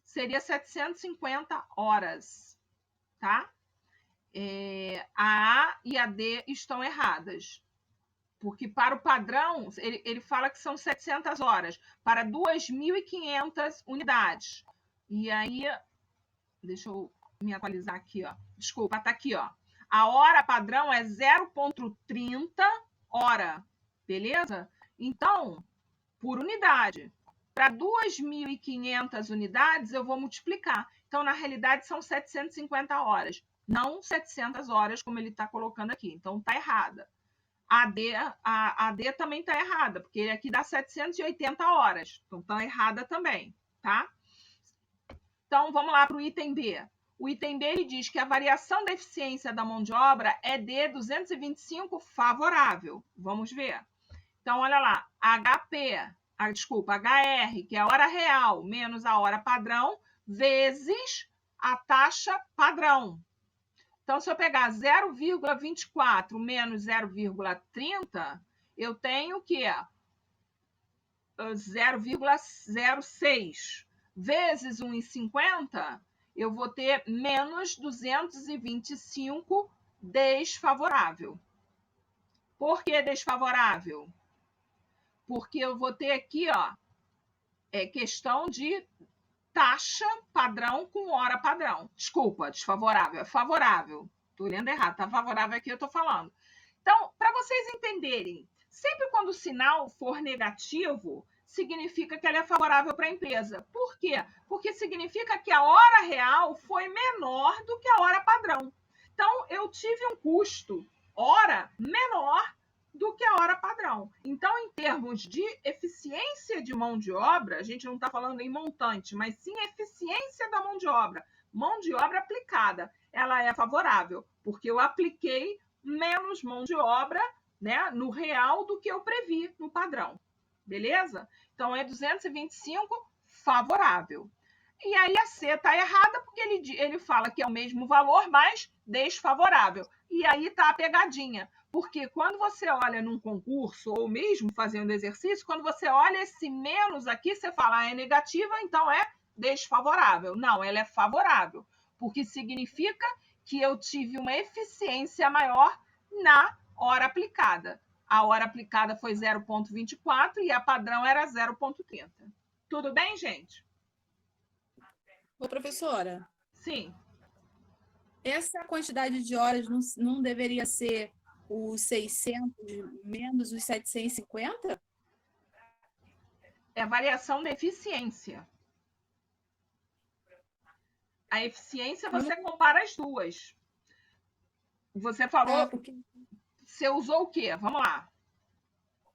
seria 750 horas, tá? A A e a D estão erradas. Porque para o padrão, ele fala que são 700 horas, para 2.500 unidades. E aí, deixa eu me atualizar aqui, ó. Desculpa, tá aqui, ó. A hora padrão é 0,30 hora, beleza? Então, por unidade. Para 2.500 unidades, eu vou multiplicar. Então, na realidade, são 750 horas, não 700 horas, como ele está colocando aqui. Então, está errada. A D também está errada, porque ele aqui dá 780 horas. Então, está errada também, tá? Então, vamos lá para o item B. O item B ele diz que a variação da eficiência da mão de obra é de 225 favorável. Vamos ver. Então, olha lá. HR, que é a hora real, menos a hora padrão, vezes a taxa padrão. Então, se eu pegar 0,24 menos 0,30, eu tenho o quê? 0,06. Vezes 1,50, eu vou ter menos 225 desfavorável. Por que desfavorável? Porque eu vou ter aqui, ó, questão de taxa padrão com hora padrão. Desculpa, desfavorável. É favorável. Estou lendo errado. Está favorável aqui, eu estou falando. Então, para vocês entenderem, sempre quando o sinal for negativo, significa que ele é favorável para a empresa. Por quê? Porque significa que a hora real foi menor do que a hora padrão. Então, eu tive um custo hora menor do que a hora padrão. Então, em termos de eficiência de mão de obra, a gente não está falando em montante, mas sim eficiência da mão de obra. Mão de obra aplicada, ela é favorável, porque eu apliquei menos mão de obra, né, no real do que eu previ no padrão. Beleza? Então, é 225 favorável. E aí a C está errada porque ele fala que é o mesmo valor, mas desfavorável. E aí está a pegadinha. Porque quando você olha num concurso, ou mesmo fazendo exercício, quando você olha esse menos aqui, você fala, é negativa, então é desfavorável. Não, ela é favorável. Porque significa que eu tive uma eficiência maior na hora aplicada. A hora aplicada foi 0,24 e a padrão era 0,30. Tudo bem, gente? Ô, professora, Sim. essa quantidade de horas não deveria ser os 600 menos os 750? É a variação da eficiência. A eficiência, você compara as duas. Você falou... Porque Você usou o quê? Vamos lá.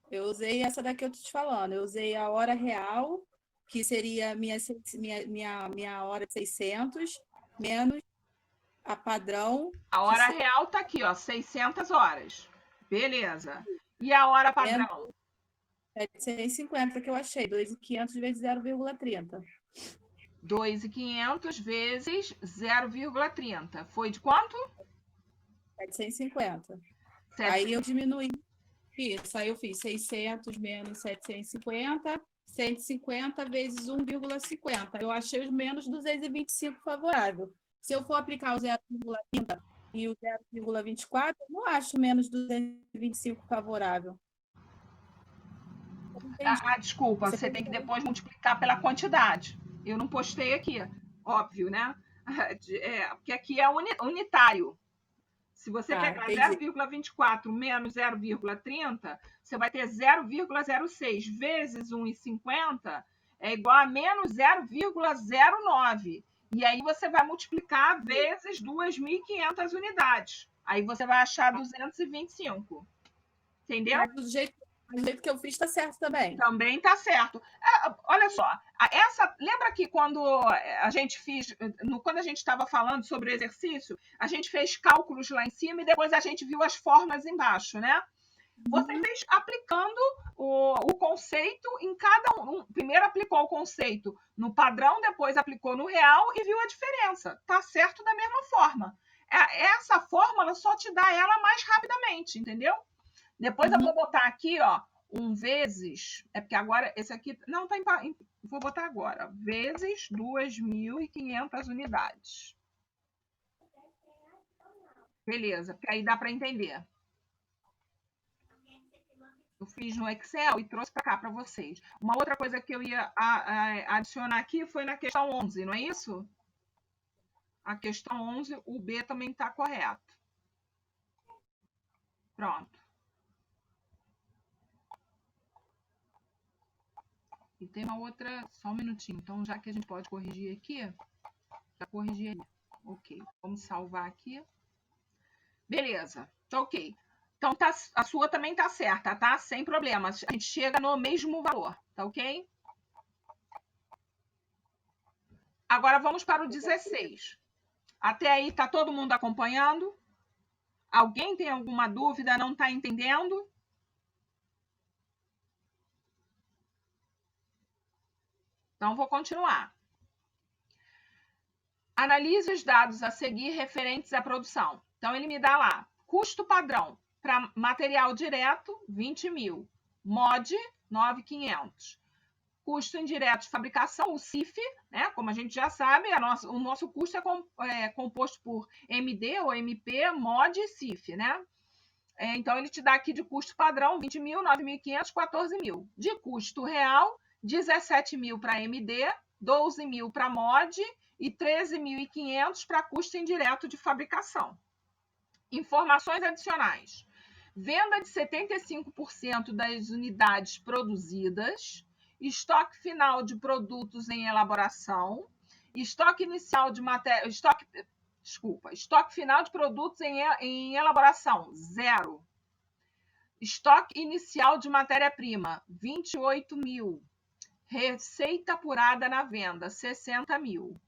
eu usei essa daqui que eu tô te falando. Eu usei a hora real, que seria minha hora de 600, menos a padrão. A hora real está aqui, ó, 600 horas. Beleza. E a hora padrão? 750 que eu achei, 2.500 vezes 0,30. 2.500 vezes 0,30. Foi de quanto? 750. Aí eu diminuí isso, aí eu fiz 600 menos 750, 150 vezes 1,50. Eu achei os menos 225 favorável. Se eu for aplicar o 0,30 e o 0,24, eu não acho menos 225 favorável. Desculpa, você tem que depois multiplicar pela quantidade. Eu não postei aqui, óbvio, né? Porque aqui é unitário. Se você pegar 0,24 menos 0,30, você vai ter 0,06 vezes 1,50. é igual a menos 0,09. E aí você vai multiplicar vezes 2.500 unidades. Aí você vai achar 225. Entendeu? Mas do jeito que eu fiz está certo também. Também está certo. Olha só, lembra que quando a gente quando a gente estava falando sobre o exercício, a gente fez cálculos lá em cima e depois a gente viu as formas embaixo, né? Você fez aplicando o conceito em cada um. Primeiro aplicou o conceito no padrão, depois aplicou no real e viu a diferença. Tá certo da mesma forma. Essa fórmula só te dá ela mais rapidamente, entendeu? Depois eu vou botar aqui, ó, vezes. É porque agora esse aqui não tá vou botar agora. Vezes 2.500 unidades. Beleza, porque aí dá para entender. Eu fiz no Excel e trouxe para cá para vocês. Uma outra coisa que eu ia adicionar aqui foi na questão 11, não é isso? A questão 11, o B também está correto. Pronto. E tem uma outra, só um minutinho. Então, já que a gente pode corrigir aqui, já corrigi aí. Ok, vamos salvar aqui. Beleza, tá ok. Então, a sua também tá certa, tá? Sem problemas. A gente chega no mesmo valor, tá ok? Agora, vamos para o 16. Até aí, tá todo mundo acompanhando? Alguém tem alguma dúvida, não tá entendendo? Então, vou continuar. Analise os dados a seguir referentes à produção. Então, ele me dá lá, custo padrão para material direto, 20.000. MOD, 9.500. Custo indireto de fabricação, o CIF, né? Como a gente já sabe, o nosso custo é composto por MD ou MP, MOD e CIF, né? Então, ele te dá aqui de custo padrão, 20.000, 9.500, 14.000. De custo real, 17.000 para MD, 12.000 para MOD e 13.500 para custo indireto de fabricação. Informações adicionais. Venda de 75% das unidades produzidas, estoque final de produtos em elaboração, estoque final de produtos em elaboração, 0. Estoque inicial de matéria-prima, 28.000. Receita apurada na venda, 60.000.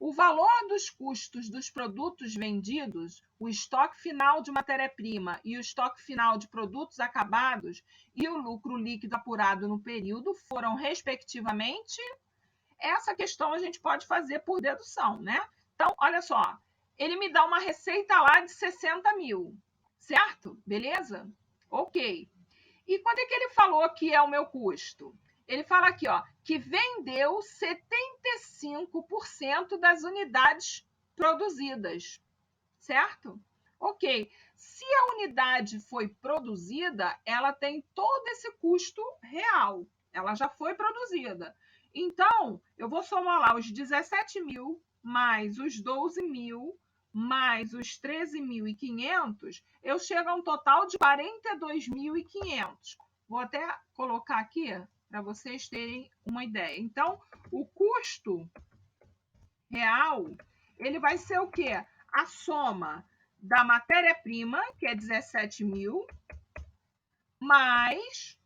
O valor dos custos dos produtos vendidos, o estoque final de matéria-prima e o estoque final de produtos acabados e o lucro líquido apurado no período foram, respectivamente, essa questão a gente pode fazer por dedução, né? Então, olha só, ele me dá uma receita lá de 60.000, certo? Beleza? Ok. E quanto é que ele falou que é o meu custo? Ele fala aqui, ó, que vendeu 75% das unidades produzidas, certo? Ok. Se a unidade foi produzida, ela tem todo esse custo real. Ela já foi produzida. Então, eu vou somar lá os 17.000 mais os 12.000 mais os 13.500, eu chego a um total de 42.500. Vou até colocar aqui para vocês terem uma ideia. Então, o custo real, ele vai ser o quê? A soma da matéria-prima, que é 17.000, mais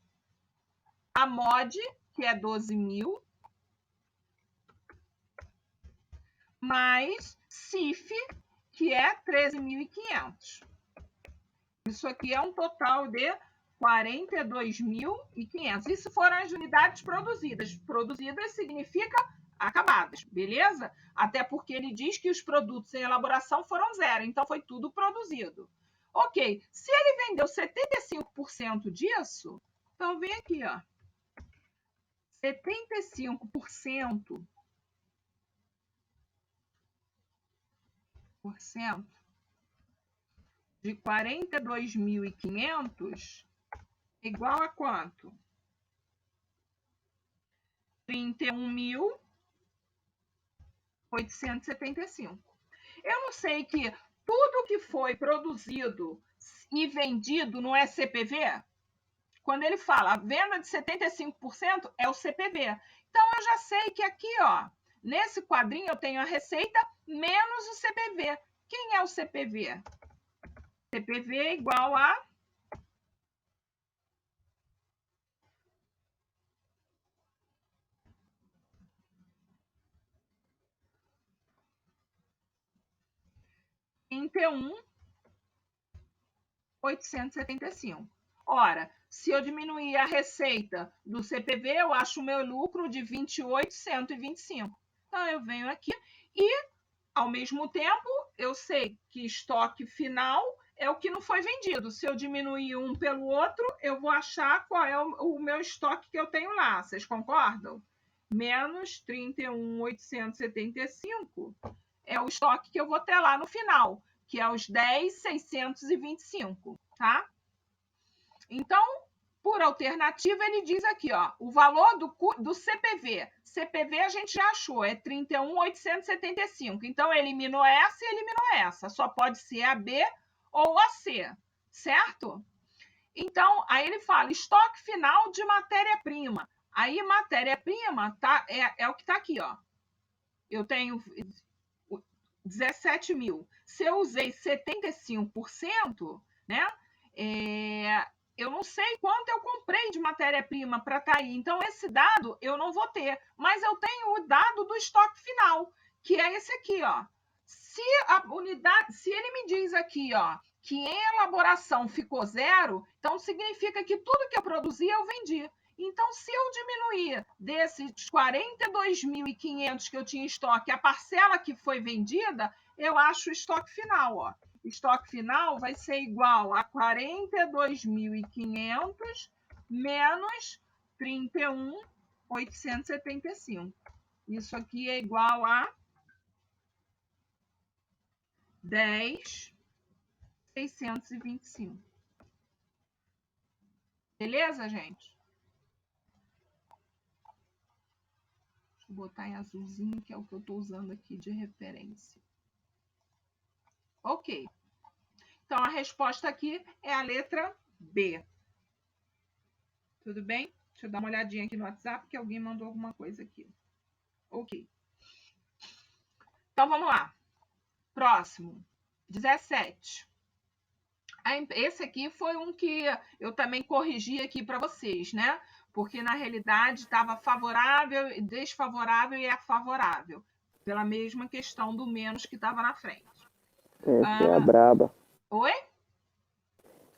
a MOD, que é 12.000, mais CIF, que é 13.500. Isso aqui é um total de 42.500. Isso foram as unidades produzidas. Produzidas significa acabadas, beleza? Até porque ele diz que os produtos em elaboração foram 0, então foi tudo produzido. Ok, se ele vendeu 75% disso, então vem aqui, ó. 75% de 42.500 igual a quanto? 31.875. Eu não sei que tudo que foi produzido e vendido não é CPV? quando ele fala a venda de 75% é o CPV. Então, eu já sei que aqui, ó, nesse quadrinho eu tenho a receita menos o CPV. Quem é o CPV? CPV é igual a R$31.875. Ora, se eu diminuir a receita do CPV, eu acho o meu lucro de R$28.125. Então, eu venho aqui e, ao mesmo tempo, eu sei que estoque final é o que não foi vendido. Se eu diminuir um pelo outro, eu vou achar qual é o meu estoque que eu tenho lá. Vocês concordam? Menos 31.875 é o estoque que eu vou ter lá no final, que é os 10.625, tá? Então, por alternativa, ele diz aqui, ó, o valor do CPV. CPV a gente já achou, é 31.875. Então, eliminou essa e eliminou essa. Só pode ser a B ou a C, certo? Então, aí ele fala estoque final de matéria-prima. Aí, matéria-prima é o que está aqui, ó. Eu tenho 17 mil. Se eu usei 75%, né? Eu não sei quanto eu comprei de matéria-prima para estar aí. Então, esse dado eu não vou ter. Mas eu tenho o dado do estoque final, que é esse aqui, ó. Se ele me diz aqui, ó, que em elaboração ficou 0, então significa que tudo que eu produzi eu vendi. Então, se eu diminuir desses 42.500 que eu tinha em estoque, a parcela que foi vendida, eu acho o estoque final, ó. Estoque final vai ser igual a 42.500 menos 31.875. Isso aqui é igual a 10.625. Beleza, gente? Deixa eu botar em azulzinho, que é o que eu estou usando aqui de referência. Ok. Então, a resposta aqui é a letra B. Tudo bem? Deixa eu dar uma olhadinha aqui no WhatsApp, que alguém mandou alguma coisa aqui. Ok. Então, vamos lá. Próximo. 17. Esse aqui foi um que eu também corrigi aqui para vocês, né? Porque, na realidade, estava favorável, desfavorável e é favorável. Pela mesma questão do menos que estava na frente. Essa é a braba. Oi?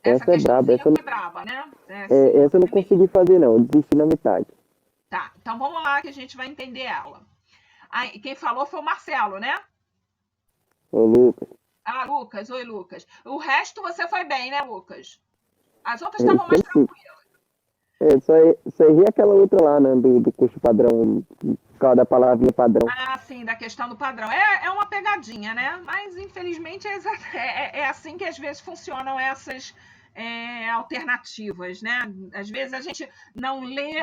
Essa é braba. Essa foi braba, né? essa eu não consegui fazer, não. Eu desisti na metade. Tá, então vamos lá que a gente vai entender ela. Aí, quem falou foi o Marcelo, né? Ô, Lucas. Ah, Lucas. Oi, Lucas. O resto você foi bem, né, Lucas? As outras estavam mais tranquilas. Só errei aquela outra lá, né? Do custo padrão, por causa da palavrinha padrão. Ah, sim, da questão do padrão. É uma pegadinha, né? Mas, infelizmente, é assim que às vezes funcionam essas alternativas, né? Às vezes a gente não lê,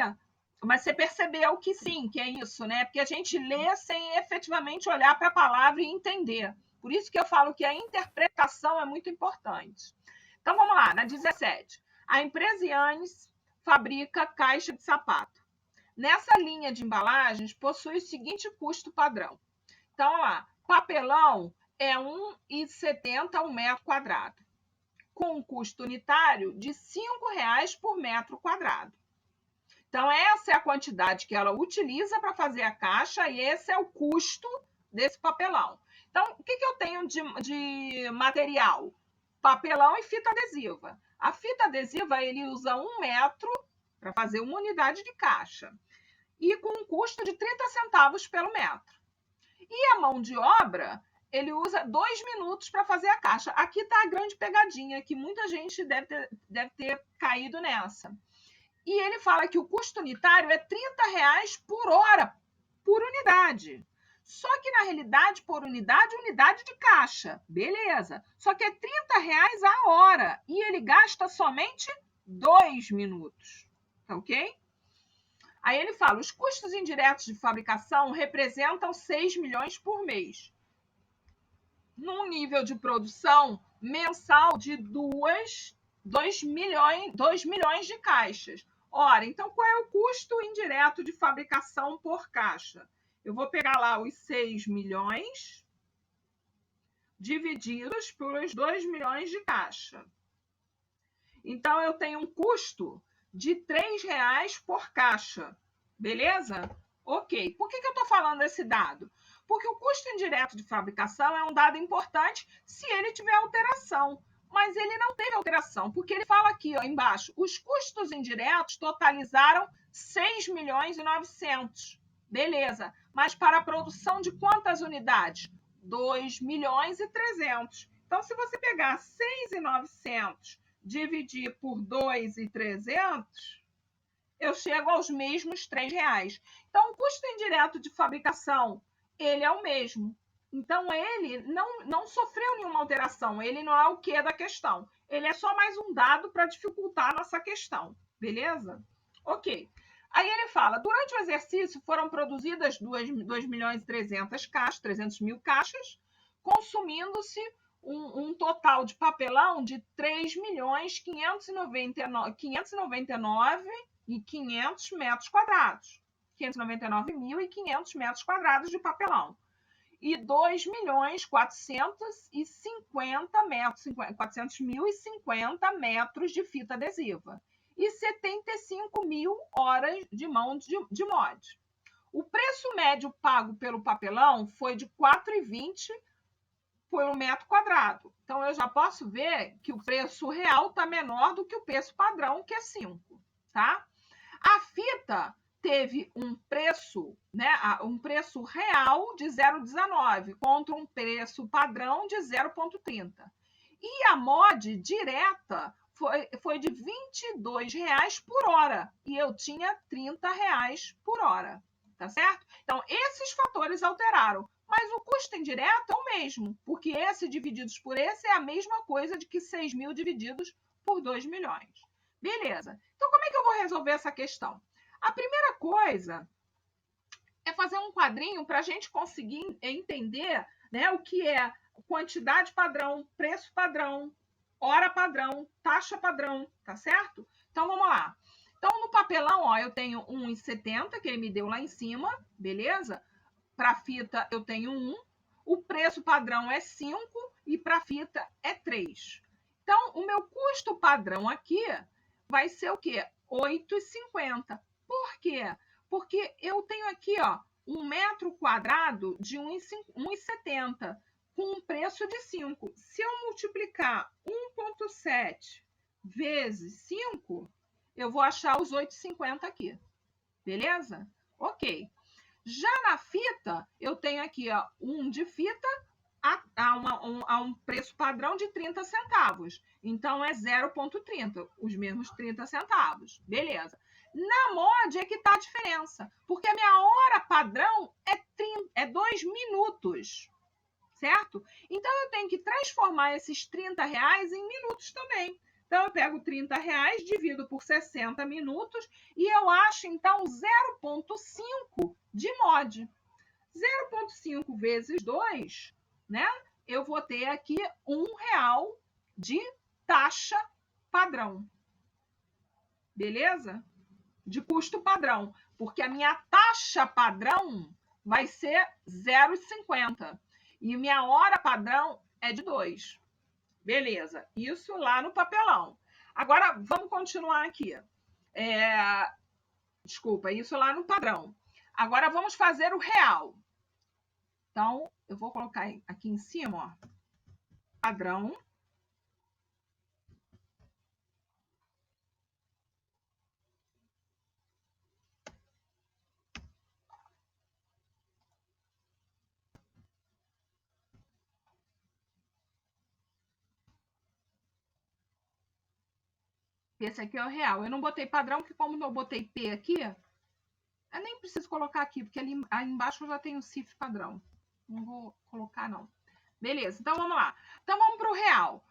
mas você percebeu que sim, que é isso, né? Porque a gente lê sem efetivamente olhar para a palavra e entender. Por isso que eu falo que a interpretação é muito importante. Então, vamos lá, na 17. A empresa Yannis fabrica caixa de sapato. Nessa linha de embalagens, possui o seguinte custo padrão. Então, olha lá, papelão é R$ 1,70 ao metro quadrado, com um custo unitário de R$ 5,00 por metro quadrado. Então, essa é a quantidade que ela utiliza para fazer a caixa e esse é o custo desse papelão. Então, o que eu tenho de material? Papelão e fita adesiva. A fita adesiva, ele usa 1 metro para fazer uma unidade de caixa e com um custo de 30 centavos pelo metro. E a mão de obra, ele usa 2 minutos para fazer a caixa. Aqui está a grande pegadinha, que muita gente deve ter caído nessa. E ele fala que o custo unitário é R$ 30,00 por hora, por unidade. Só que, na realidade, por unidade de caixa. Beleza. Só que é R$ 30,00 a hora. E ele gasta somente 2 minutos. Tá ok? Aí ele fala, os custos indiretos de fabricação representam 6 milhões por mês. Num nível de produção mensal de 2 2 milhões de caixas. Ora, então qual é o custo indireto de fabricação por caixa? Eu vou pegar lá os 6 milhões divididos pelos 2 milhões de caixa. Então, eu tenho um custo de R$ 3,00 por caixa. Beleza? Ok. Por que eu estou falando desse dado? Porque o custo indireto de fabricação é um dado importante se ele tiver alteração. Mas ele não teve alteração, porque ele fala aqui, ó, embaixo, os custos indiretos totalizaram 6 milhões e 900. Beleza. Mas para a produção de quantas unidades? 2 milhões e 300. Então, se você pegar 6.900 dividir por 2.300, eu chego aos mesmos R$ 3,00. Então, o custo indireto de fabricação, ele é o mesmo. Então, ele não sofreu nenhuma alteração. Ele não é o quê da questão. Ele é só mais um dado para dificultar a nossa questão. Beleza? Ok. Aí ele fala, durante o exercício foram produzidas 2 milhões e 300 caixas, 300 mil caixas, consumindo-se um total de papelão de 3.599.500 metros quadrados. 599.500 metros quadrados de papelão. E 400.050 metros de fita adesiva. E 75.000 horas de mão de mod. O preço médio pago pelo papelão foi de R$ 4,20 pelo metro quadrado. Então, eu já posso ver que o preço real está menor do que o preço padrão, que é 5. Tá? A fita teve um preço, né, um preço real de 0,19 contra um preço padrão de 0,30. E a mod direta foi de R$ 22,00 por hora. E eu tinha R$ 30,00 por hora. Tá certo? Então, esses fatores alteraram. Mas o custo indireto é o mesmo, porque esse divididos por esse é a mesma coisa de que 6 mil divididos por 2 milhões. Beleza. Então, como é que eu vou resolver essa questão? A primeira coisa é fazer um quadrinho para a gente conseguir entender, né, o que é quantidade padrão, preço padrão, hora padrão, taxa padrão, tá certo? Então, vamos lá. Então, no papelão, ó, eu tenho 1,70, que ele me deu lá em cima, beleza? Para fita eu tenho 1, o preço padrão é 5 e para fita é 3. Então, o meu custo padrão aqui vai ser o quê? 8,50. Por quê? Porque eu tenho aqui, ó, 1 metro quadrado de 1,70 com um preço de 5. Se eu multiplicar 1,7 vezes 5, eu vou achar os 8,50 aqui. Beleza? Ok. Já na fita, eu tenho aqui, ó, de fita a um preço padrão de 30 centavos. Então, é 0,30, os mesmos 30 centavos. Beleza. Na mod é que está a diferença, porque a minha hora padrão é 2 minutos, certo? Então, eu tenho que transformar esses R$30 em minutos também. Então, eu pego R$30, divido por 60 minutos e eu acho, então, 0,5 de mod. 0,5 vezes 2, né? Eu vou ter aqui R$1 de taxa padrão. Beleza? De custo padrão. Porque a minha taxa padrão vai ser 0,50. E minha hora padrão é de 2. Beleza, isso lá no papelão. Agora, vamos continuar aqui. Desculpa, isso lá no padrão. Agora, vamos fazer o real. Então, eu vou colocar aqui em cima, ó, padrão. Esse aqui é o real. Eu não botei padrão, porque como eu botei P aqui, eu nem preciso colocar aqui, porque ali embaixo eu já tenho o CIF padrão. Não vou colocar, não. Beleza, então vamos lá. Então vamos para o real.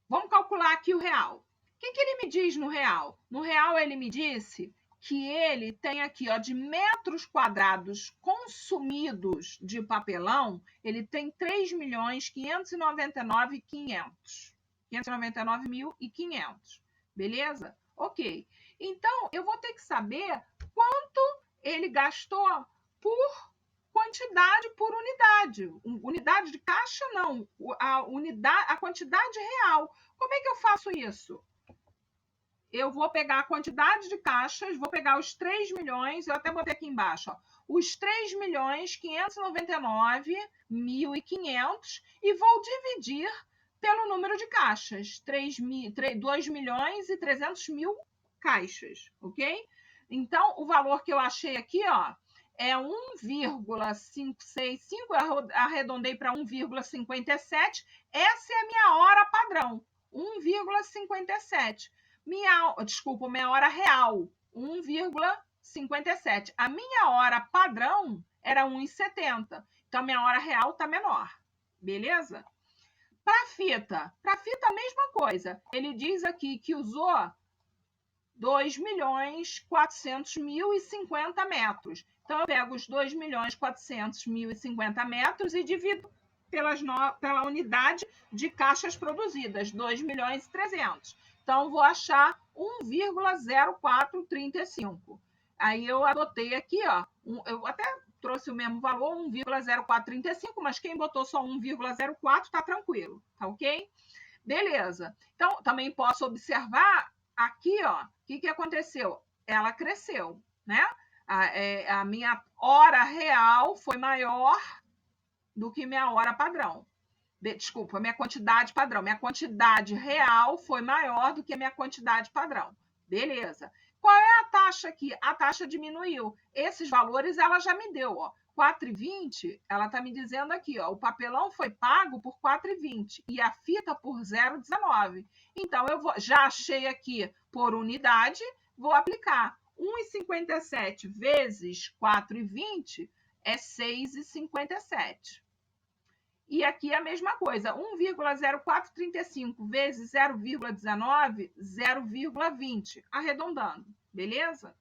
Vamos calcular aqui o real. O que ele me diz no real? No real ele me disse que ele tem aqui, ó, de metros quadrados consumidos de papelão, ele tem 3.599.500. 599.500. Beleza? Ok. Então, eu vou ter que saber quanto ele gastou por quantidade por unidade. Unidade de caixa, não. A quantidade real. Como é que eu faço isso? Eu vou pegar a quantidade de caixas, vou pegar os 3 milhões, eu até botei aqui embaixo, ó, os 3.599.500 e vou dividir pelo número de caixas, 2.300.000 caixas, ok? Então, o valor que eu achei aqui, ó, é 1,565, eu arredondei para 1,57, essa é a minha hora padrão, 1,57. Minha hora real, 1,57. A minha hora padrão era 1,70. Então, minha hora real está menor. Beleza? Para fita a mesma coisa. Ele diz aqui que usou 2.400.050 metros. Então, eu pego os 2.400.050 metros e divido pela unidade de caixas produzidas, 2.300.000. Então, vou achar 1,0435. Aí eu adotei aqui, ó, eu até trouxe o mesmo valor, 1,0435, mas quem botou só 1,04 tá tranquilo, tá ok? Beleza. Então, também posso observar aqui, ó, o que aconteceu? Ela cresceu, né? A minha hora real foi maior do que minha hora padrão. Desculpa, minha quantidade padrão. Minha quantidade real foi maior do que a minha quantidade padrão. Beleza. Qual é a taxa aqui? A taxa diminuiu. Esses valores ela já me deu, ó. 4,20, ela está me dizendo aqui, ó, o papelão foi pago por 4,20 e a fita por 0,19. Então, já achei aqui por unidade, vou aplicar 1,57 vezes 4,20 é 6,57. E aqui a mesma coisa, 1,0435 vezes 0,19, 0,20, arredondando, beleza?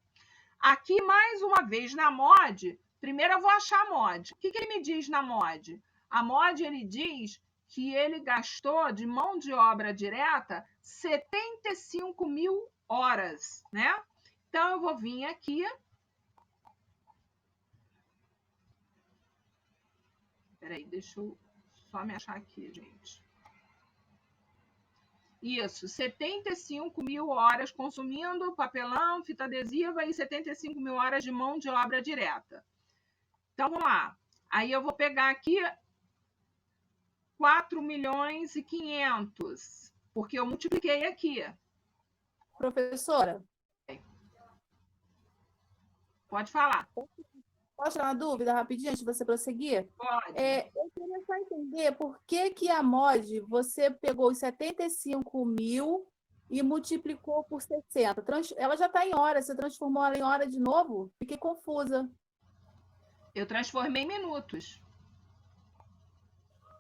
Aqui, mais uma vez, na MOD, primeiro eu vou achar a MOD. O que ele me diz na MOD? A MOD, ele diz que ele gastou de mão de obra direta 75.000 horas, né? Então, eu vou vir aqui. Peraí, deixa eu só me achar aqui, gente. Isso, 75.000 horas consumindo papelão, fita adesiva e 75.000 horas de mão de obra direta. Então, vamos lá. Aí eu vou pegar aqui 4.500.000, porque eu multipliquei aqui. Professora? Pode falar. Posso tirar uma dúvida rapidinho antes de você prosseguir? Pode. Eu queria só entender por que a MOD, você pegou os 75.000 e multiplicou por 60. Ela já está em hora, você transformou ela em hora de novo? Fiquei confusa. Eu transformei em minutos.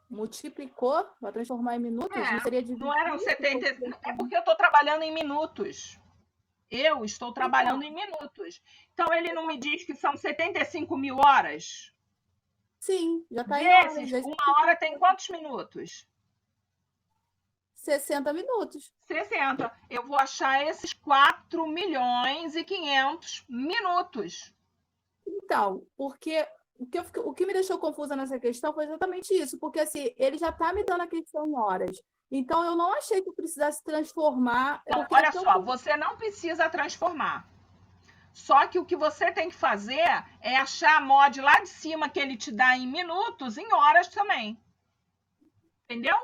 Multiplicou para transformar em minutos? Não seria dividir? Não eram 70. É porque eu estou trabalhando em minutos. Eu estou trabalhando em minutos. Então, ele não me diz que são 75.000 horas? Sim, já está em hora. Uma hora tem quantos minutos? 60 minutos. 60. Eu vou achar esses 4.500.000 minutos. Então, porque o que me deixou confusa nessa questão foi exatamente isso, porque assim, ele já está me dando a questão em horas. Então, eu não achei que eu precisasse transformar. Então, olha só, você não precisa transformar. Só que o que você tem que fazer é achar a MOD lá de cima que ele te dá em minutos, em horas também. Entendeu?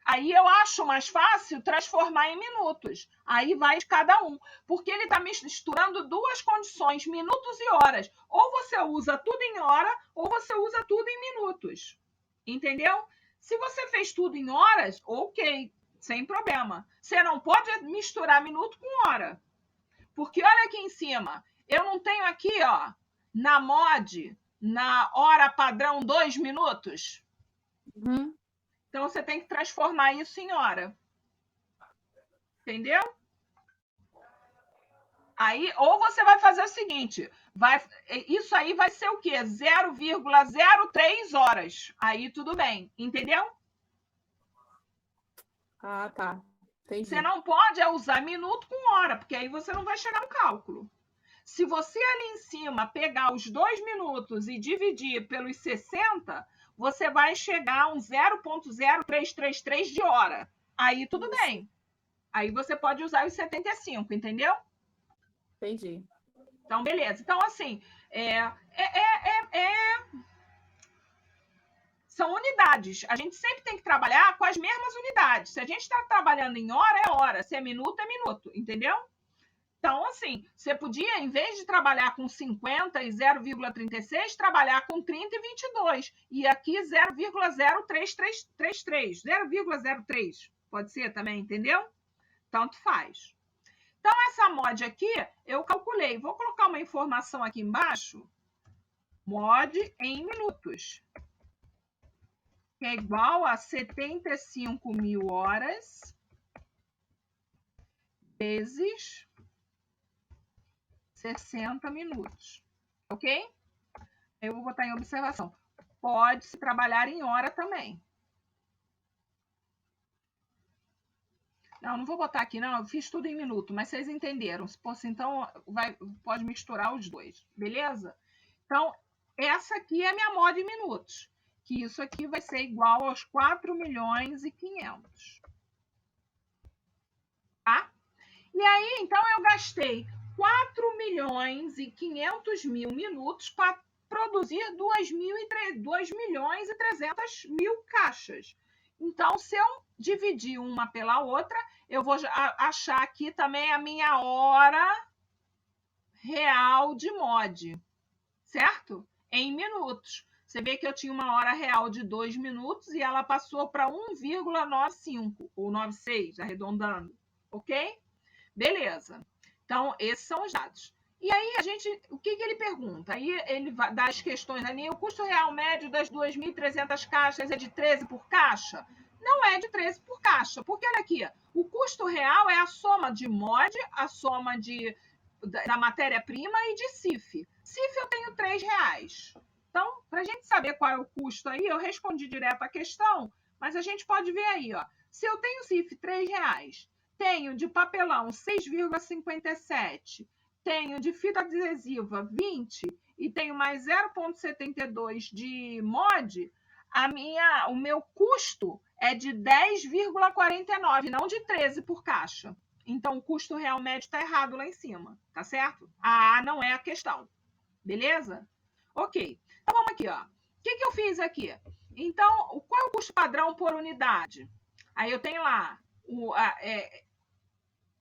Aí eu acho mais fácil transformar em minutos. Aí vai de cada um. Porque ele está misturando duas condições, minutos e horas. Ou você usa tudo em hora, ou você usa tudo em minutos. Entendeu? Se você fez tudo em horas, ok, sem problema. Você não pode misturar minuto com hora. Porque olha aqui em cima, eu não tenho aqui, ó, na MOD, na hora padrão, 2 minutos? Uhum. Então, você tem que transformar isso em hora. Entendeu? Aí, ou você vai fazer o seguinte, isso aí vai ser o quê? 0,03 horas. Aí tudo bem, entendeu? Ah, tá. Entendi. Você não pode usar minuto com hora, porque aí você não vai chegar no cálculo. Se você ali em cima pegar os 2 minutos e dividir pelos 60, você vai chegar a um 0,0333 de hora. Aí tudo bem. Aí você pode usar os 75, entendeu? Entendi. Então, beleza. Então, assim, são unidades. A gente sempre tem que trabalhar com as mesmas unidades. Se a gente está trabalhando em hora, é hora. Se é minuto, entendeu? Então, assim, você podia, em vez de trabalhar com 50 e 0,36, trabalhar com 30 e 22. E aqui 0,0333, 0,03. Pode ser também, entendeu? Tanto faz. Então, essa mod aqui, eu calculei. Vou colocar uma informação aqui embaixo. Mod em minutos. Que é igual a 75 mil horas vezes 60 minutos. Ok? Eu vou botar em observação. Pode-se trabalhar em hora também. Não vou botar aqui, não. Eu fiz tudo em minuto, mas vocês entenderam. Se fosse, então, pode misturar os dois. Beleza? Então, essa aqui é a minha mod em minutos. Que isso aqui vai ser igual aos 4.500.000. Tá? E aí, então, eu gastei 4.500.000 minutos para produzir 2.300.000 caixas. Então, se eu dividir uma pela outra, eu vou achar aqui também a minha hora real de mod, certo? Em minutos. Você vê que eu tinha uma hora real de 2 minutos e ela passou para 1,95 ou 96, arredondando, ok? Beleza. Então, esses são os dados. E aí, o que ele pergunta? Aí ele dá as questões ali. O custo real médio das 2.300 caixas é de 13 por caixa? Não é de 13 por caixa, porque olha aqui, o custo real é a soma de mod, a soma da matéria-prima e de CIF. CIF eu tenho R$3. Então, para a gente saber qual é o custo aí, eu respondi direto a questão, mas a gente pode ver aí, ó. Se eu tenho CIF R$3, tenho de papelão 6,57, tenho de fita adesiva 20 e tenho mais 0,72 de mod, o meu custo é de 10,49, não de 13 por caixa. Então, o custo real médio está errado lá em cima, tá certo? A A não é a questão. Beleza? Ok. Então, vamos aqui, ó. O que eu fiz aqui? Então, qual é o custo padrão por unidade? Aí eu tenho lá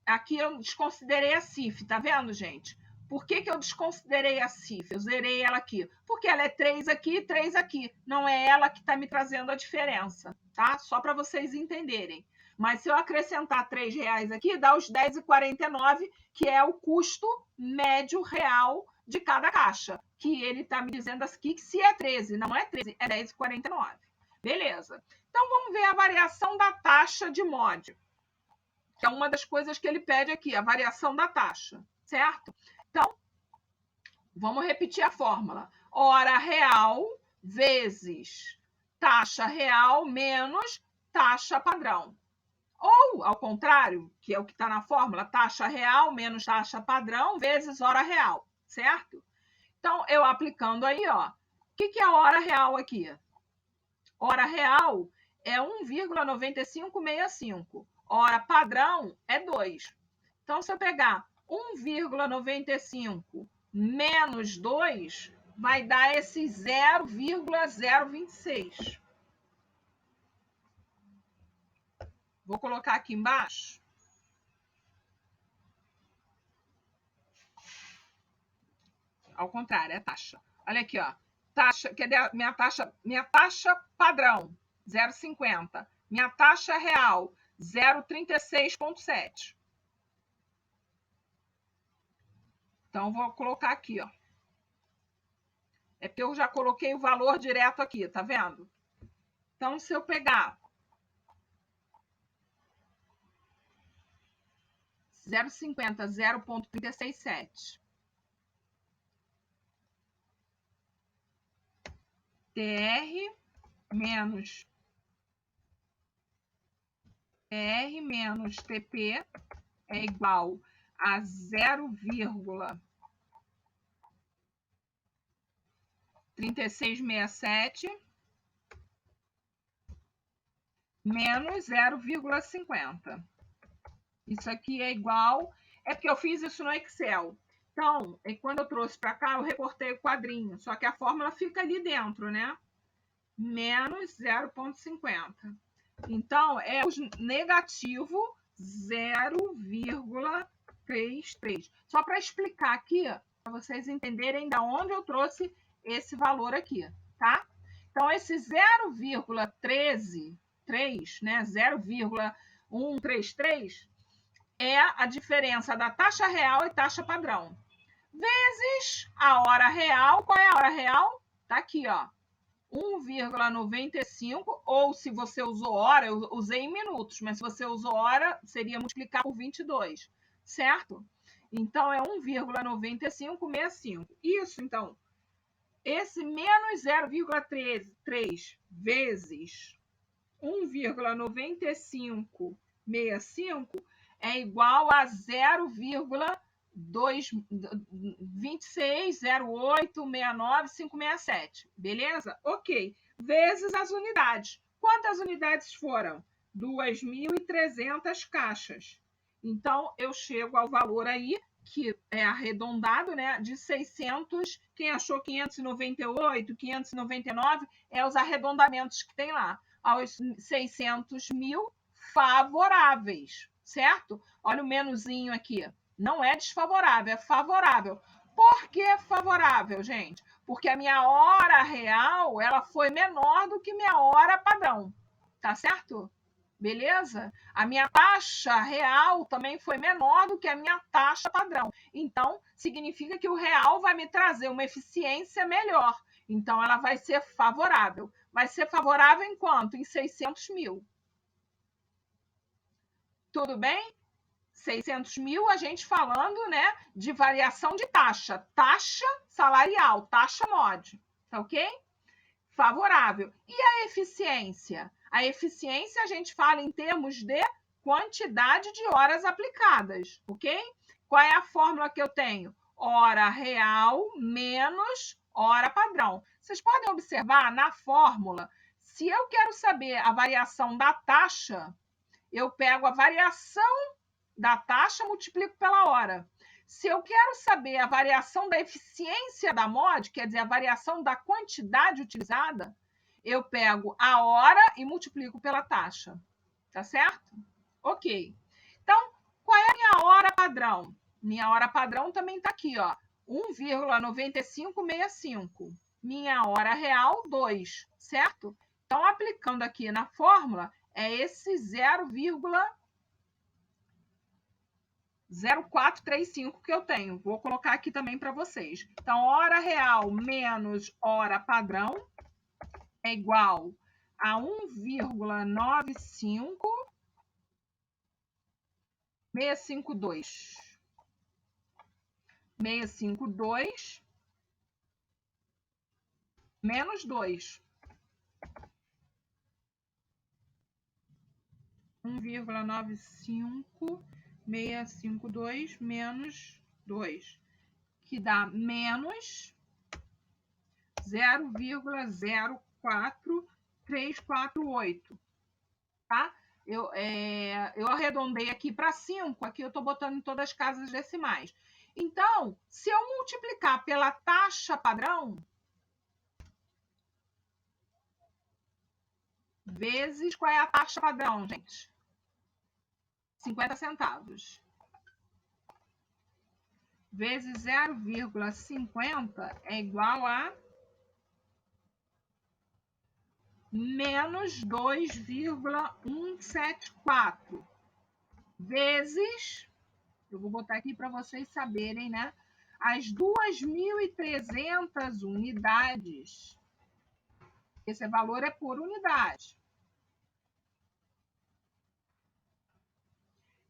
aqui eu desconsiderei a CIF, tá vendo, gente? Por que eu desconsiderei a CIF? Eu zerei ela aqui. Porque ela é 3 aqui e 3 aqui. Não é ela que está me trazendo a diferença, tá? Só para vocês entenderem. Mas se eu acrescentar R$3 aqui, dá os 10,49, que é o custo médio real de cada caixa. Que ele está me dizendo aqui que se é 13, não é 13, é 10,49. Beleza. Então, vamos ver a variação da taxa de mod, que é uma das coisas que ele pede aqui, a variação da taxa, certo? Então, vamos repetir a fórmula. Hora real vezes taxa real menos taxa padrão. Ou, ao contrário, que é o que está na fórmula, taxa real menos taxa padrão vezes hora real, certo? Então, eu aplicando aí, ó, o que é a hora real aqui? Hora real é 1,9565. Hora padrão é 2. Então, se eu pegar 1,95 menos 2, vai dar esse 0,026. Vou colocar aqui embaixo. Ao contrário, é taxa. Olha aqui, ó. Taxa, cadê a minha taxa? Minha taxa padrão, 0,50. Minha taxa real, 0,36,7. Então, vou colocar aqui, ó. É porque eu já coloquei o valor direto aqui, tá vendo? Então, se eu pegar 0,50, 0,367. TR menos TR menos TP é igual a 0,3667 menos 0,50. Isso aqui é igual... É porque eu fiz isso no Excel. Então, quando eu trouxe para cá, eu recortei o quadrinho. Só que a fórmula fica ali dentro, né? Menos 0,50. Então, é o negativo 0,33. Só para explicar aqui, para vocês entenderem de onde eu trouxe esse valor aqui, tá? Então, esse 0,133, né? 0,133 é a diferença da taxa real e taxa padrão. Vezes a hora real. Qual é a hora real? Tá aqui, ó. 1,95, ou se você usou hora, eu usei em minutos, mas se você usou hora, seria multiplicar por 22, certo? Então, é 1,9565. Isso, então, esse menos 0,3 vezes 1,9565 é igual a 0,260869,567. Beleza? Ok. Vezes as unidades. Quantas unidades foram? 2.300 caixas. Então, eu chego ao valor aí, que é arredondado, né, de 600. Quem achou 598, 599, é os arredondamentos que tem lá. Aos 600 mil favoráveis, certo? Olha o menuzinho aqui. Não é desfavorável, é favorável. Por que favorável, gente? Porque a minha hora real, ela foi menor do que minha hora padrão. Tá certo? Beleza? A minha taxa real também foi menor do que a minha taxa padrão. Então, significa que o real vai me trazer uma eficiência melhor. Então, ela vai ser favorável. Vai ser favorável em quanto? Em 600 mil. Tudo bem? 600 mil, a gente falando, né, de variação de taxa. Taxa salarial, taxa mod. Tá ok? Favorável. E a eficiência? A eficiência a gente fala em termos de quantidade de horas aplicadas, ok? Qual é a fórmula que eu tenho? Hora real menos hora padrão. Vocês podem observar na fórmula, se eu quero saber a variação da taxa, eu pego a variação da taxa, multiplico pela hora. Se eu quero saber a variação da eficiência da mod, quer dizer, a variação da quantidade utilizada, eu pego a hora e multiplico pela taxa. Tá certo? Ok. Então, qual é a minha hora padrão? Minha hora padrão também está aqui, ó, 1,9565. Minha hora real, 2, certo? Então, aplicando aqui na fórmula, é esse 0,0435 que eu tenho. Vou colocar aqui também para vocês. Então, hora real menos hora padrão é igual a 1,95652. 652 menos 2. 1,95652 menos 2, que dá menos 0,04348, tá? Eu arredondei aqui para 5, aqui eu estou botando em todas as casas decimais. Então, se eu multiplicar pela taxa padrão, vezes qual é a taxa padrão, gente? 50 centavos. Vezes 0,50 é igual a menos 2,174. Vezes, eu vou botar aqui para vocês saberem, né? As 2.300 unidades. Esse valor é por unidade.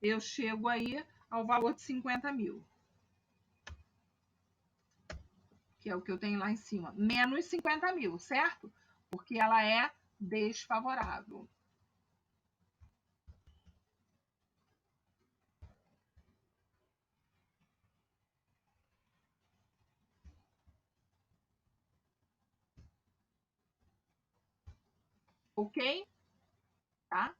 Eu chego aí ao valor de 50 mil. Que é o que eu tenho lá em cima. Menos 50 mil, certo? Porque ela é desfavorável. Ok? Tá?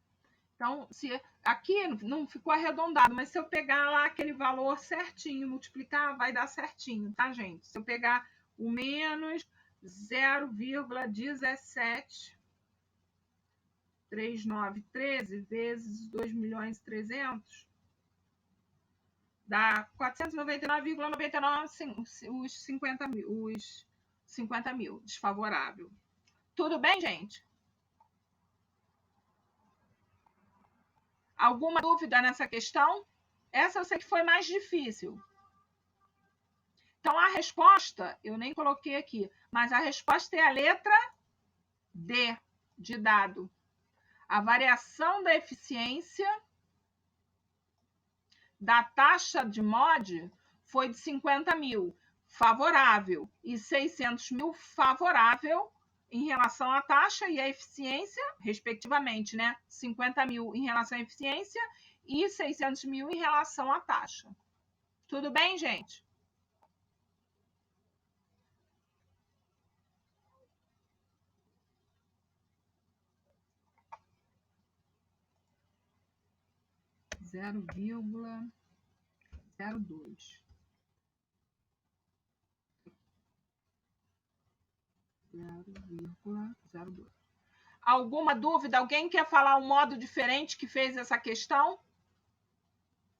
Então, se aqui não ficou arredondado, mas se eu pegar lá aquele valor certinho, multiplicar, vai dar certinho, tá, gente? Se eu pegar o menos 0,173913 vezes 2.300.000, dá 499,99 os 50 mil, desfavorável. Tudo bem, gente? Alguma dúvida nessa questão? Essa eu sei que foi mais difícil. Então, a resposta, eu nem coloquei aqui, mas a resposta é a letra D, de dado. A variação da eficiência da taxa de MOD foi de 50 mil, favorável, e 600 mil, favorável, em relação à taxa e à eficiência, respectivamente, né? 50 mil em relação à eficiência e 600 mil em relação à taxa. Tudo bem, gente? Zero vírgula 02. 0,02. Alguma dúvida? Alguém quer falar um modo diferente que fez essa questão?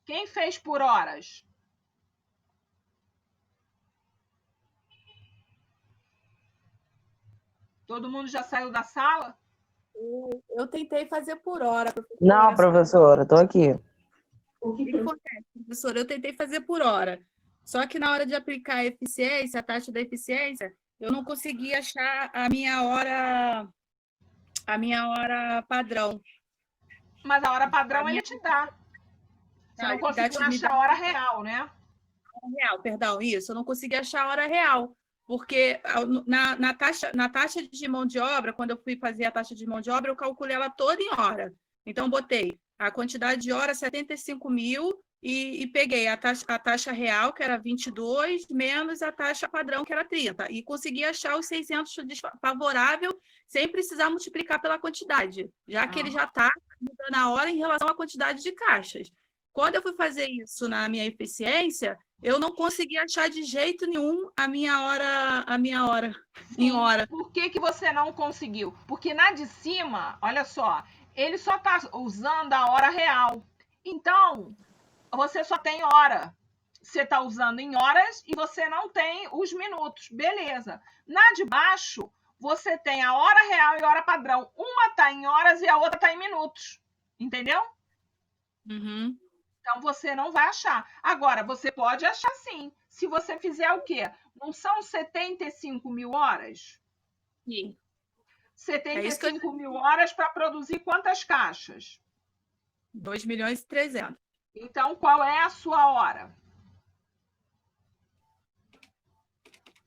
Quem fez por horas? Todo mundo já saiu da sala? Eu tentei fazer por hora, professora. Não, professora, estou aqui. O que acontece, professora? Eu tentei fazer por hora. Só que na hora de aplicar a eficiência, a taxa da eficiência, eu não consegui achar a minha hora padrão. Mas a hora padrão ele te dá. Você não conseguiu achar a hora real, né? Real, perdão, isso. Eu não consegui achar a hora real. Porque na taxa de mão de obra, quando eu fui fazer a taxa de mão de obra, eu calculei ela toda em hora. Então, eu botei a quantidade de horas, 75 mil, e peguei a taxa real, que era 22, menos a taxa padrão, que era 30. E consegui achar os 600 desfavorável, sem precisar multiplicar pela quantidade, já que ele já está mudando a hora em relação à quantidade de caixas. Quando eu fui fazer isso na minha eficiência, eu não consegui achar de jeito nenhum a minha hora em hora. Por que você não conseguiu? Porque na de cima, olha só, ele só está usando a hora real. Então, você só tem hora. Você está usando em horas e você não tem os minutos. Beleza. Na de baixo, você tem a hora real e a hora padrão. Uma está em horas e a outra está em minutos. Entendeu? Uhum. Então, você não vai achar. Agora, você pode achar sim. Se você fizer o quê? Não são 75 mil horas? Sim. 75 mil horas para produzir quantas caixas? 2.300.000. Então, qual é a sua hora?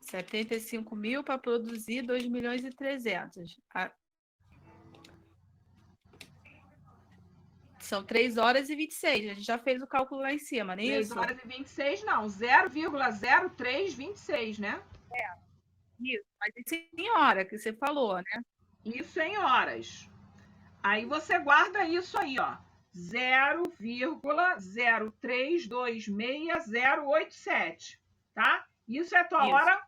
75 mil para produzir 2.300.000. São 3 horas e 26. A gente já fez o cálculo lá em cima, não é 3 isso? 3 horas e 26, não. 0,0326, né? Isso. Mas isso em hora, que você falou, né? Isso em horas. Aí você guarda isso aí, ó. 0,0326087, tá? Isso é a tua hora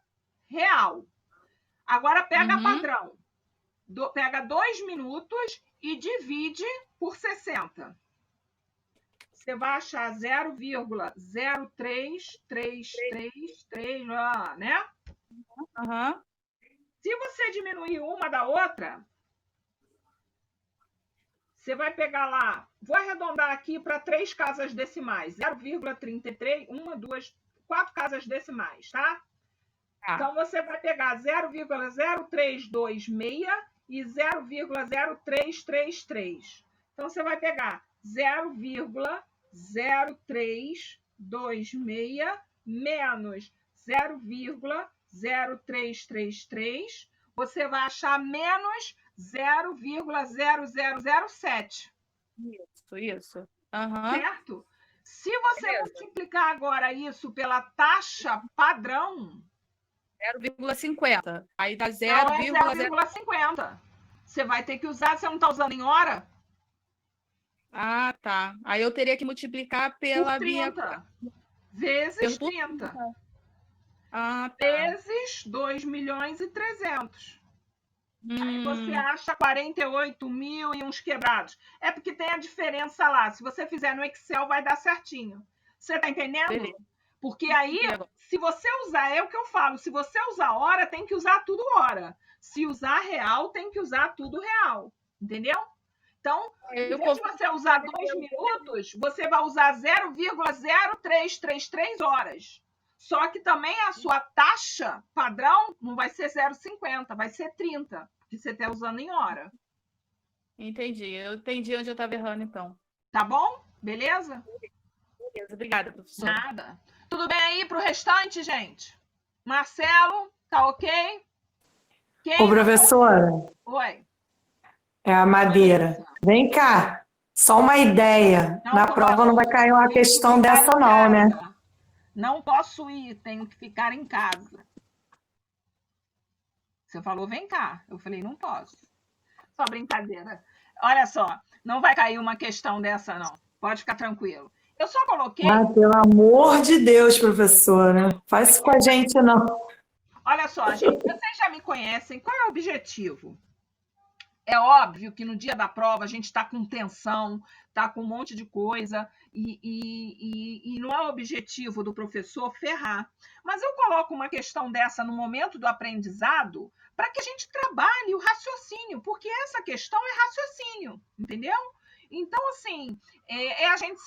real. Agora pega padrão. Pega 2 minutos e divide por 60. Você vai achar 0,03333, né? Uhum. Se você diminuir uma da outra, você vai pegar lá, vou arredondar aqui para 3 casas decimais, 0,33, 1, 2, 4 casas decimais, tá? Então, você vai pegar 0,0326 e 0,0333. Então, você vai pegar 0,0326 menos 0,0333. Você vai achar menos 0,0007. Isso. Uhum. Certo? Se você multiplicar agora isso pela taxa padrão... 0,50. Aí dá 0,50. Você vai ter que usar, você não está usando em hora? Ah, tá. Aí eu teria que multiplicar Por pela minha... 30. Vezes Pelo 30. Ah, tá. Vezes 2.300.000. Aí você acha 48 mil e uns quebrados. É porque tem a diferença lá. Se você fizer no Excel, vai dar certinho. Você tá entendendo? Beleza. Porque aí, se você usar, é o que eu falo, se você usar hora, tem que usar tudo hora. Se usar real, tem que usar tudo real. Entendeu? Então, em vez de você usar 2 minutos, você vai usar 0,0333 horas. Só que também a sua taxa padrão não vai ser 0,50, vai ser 30, porque você está usando em hora. Entendi. Eu entendi onde eu estava errando, então. Tá bom? Beleza? Beleza. Obrigada, professora. Nada. Tudo bem aí pro restante, gente? Marcelo, tá ok? Ô, professora, Oi. é a Madeira. Vem cá, só uma ideia. Na prova não vai cair uma questão dessa não, né? Não posso ir, tenho que ficar em casa. Você falou, vem cá. Eu falei, não posso. Só brincadeira. Olha só, não vai cair uma questão dessa, não. Pode ficar tranquilo. Eu só coloquei... Mas, pelo amor de Deus, professora, faz isso com a gente, não. Olha só, gente, vocês já me conhecem. Qual é o objetivo? É óbvio que no dia da prova a gente está com tensão, está com um monte de coisa, e não é o objetivo do professor ferrar. Mas eu coloco uma questão dessa no momento do aprendizado para que a gente trabalhe o raciocínio, porque essa questão é raciocínio, entendeu? Então, assim, é a gente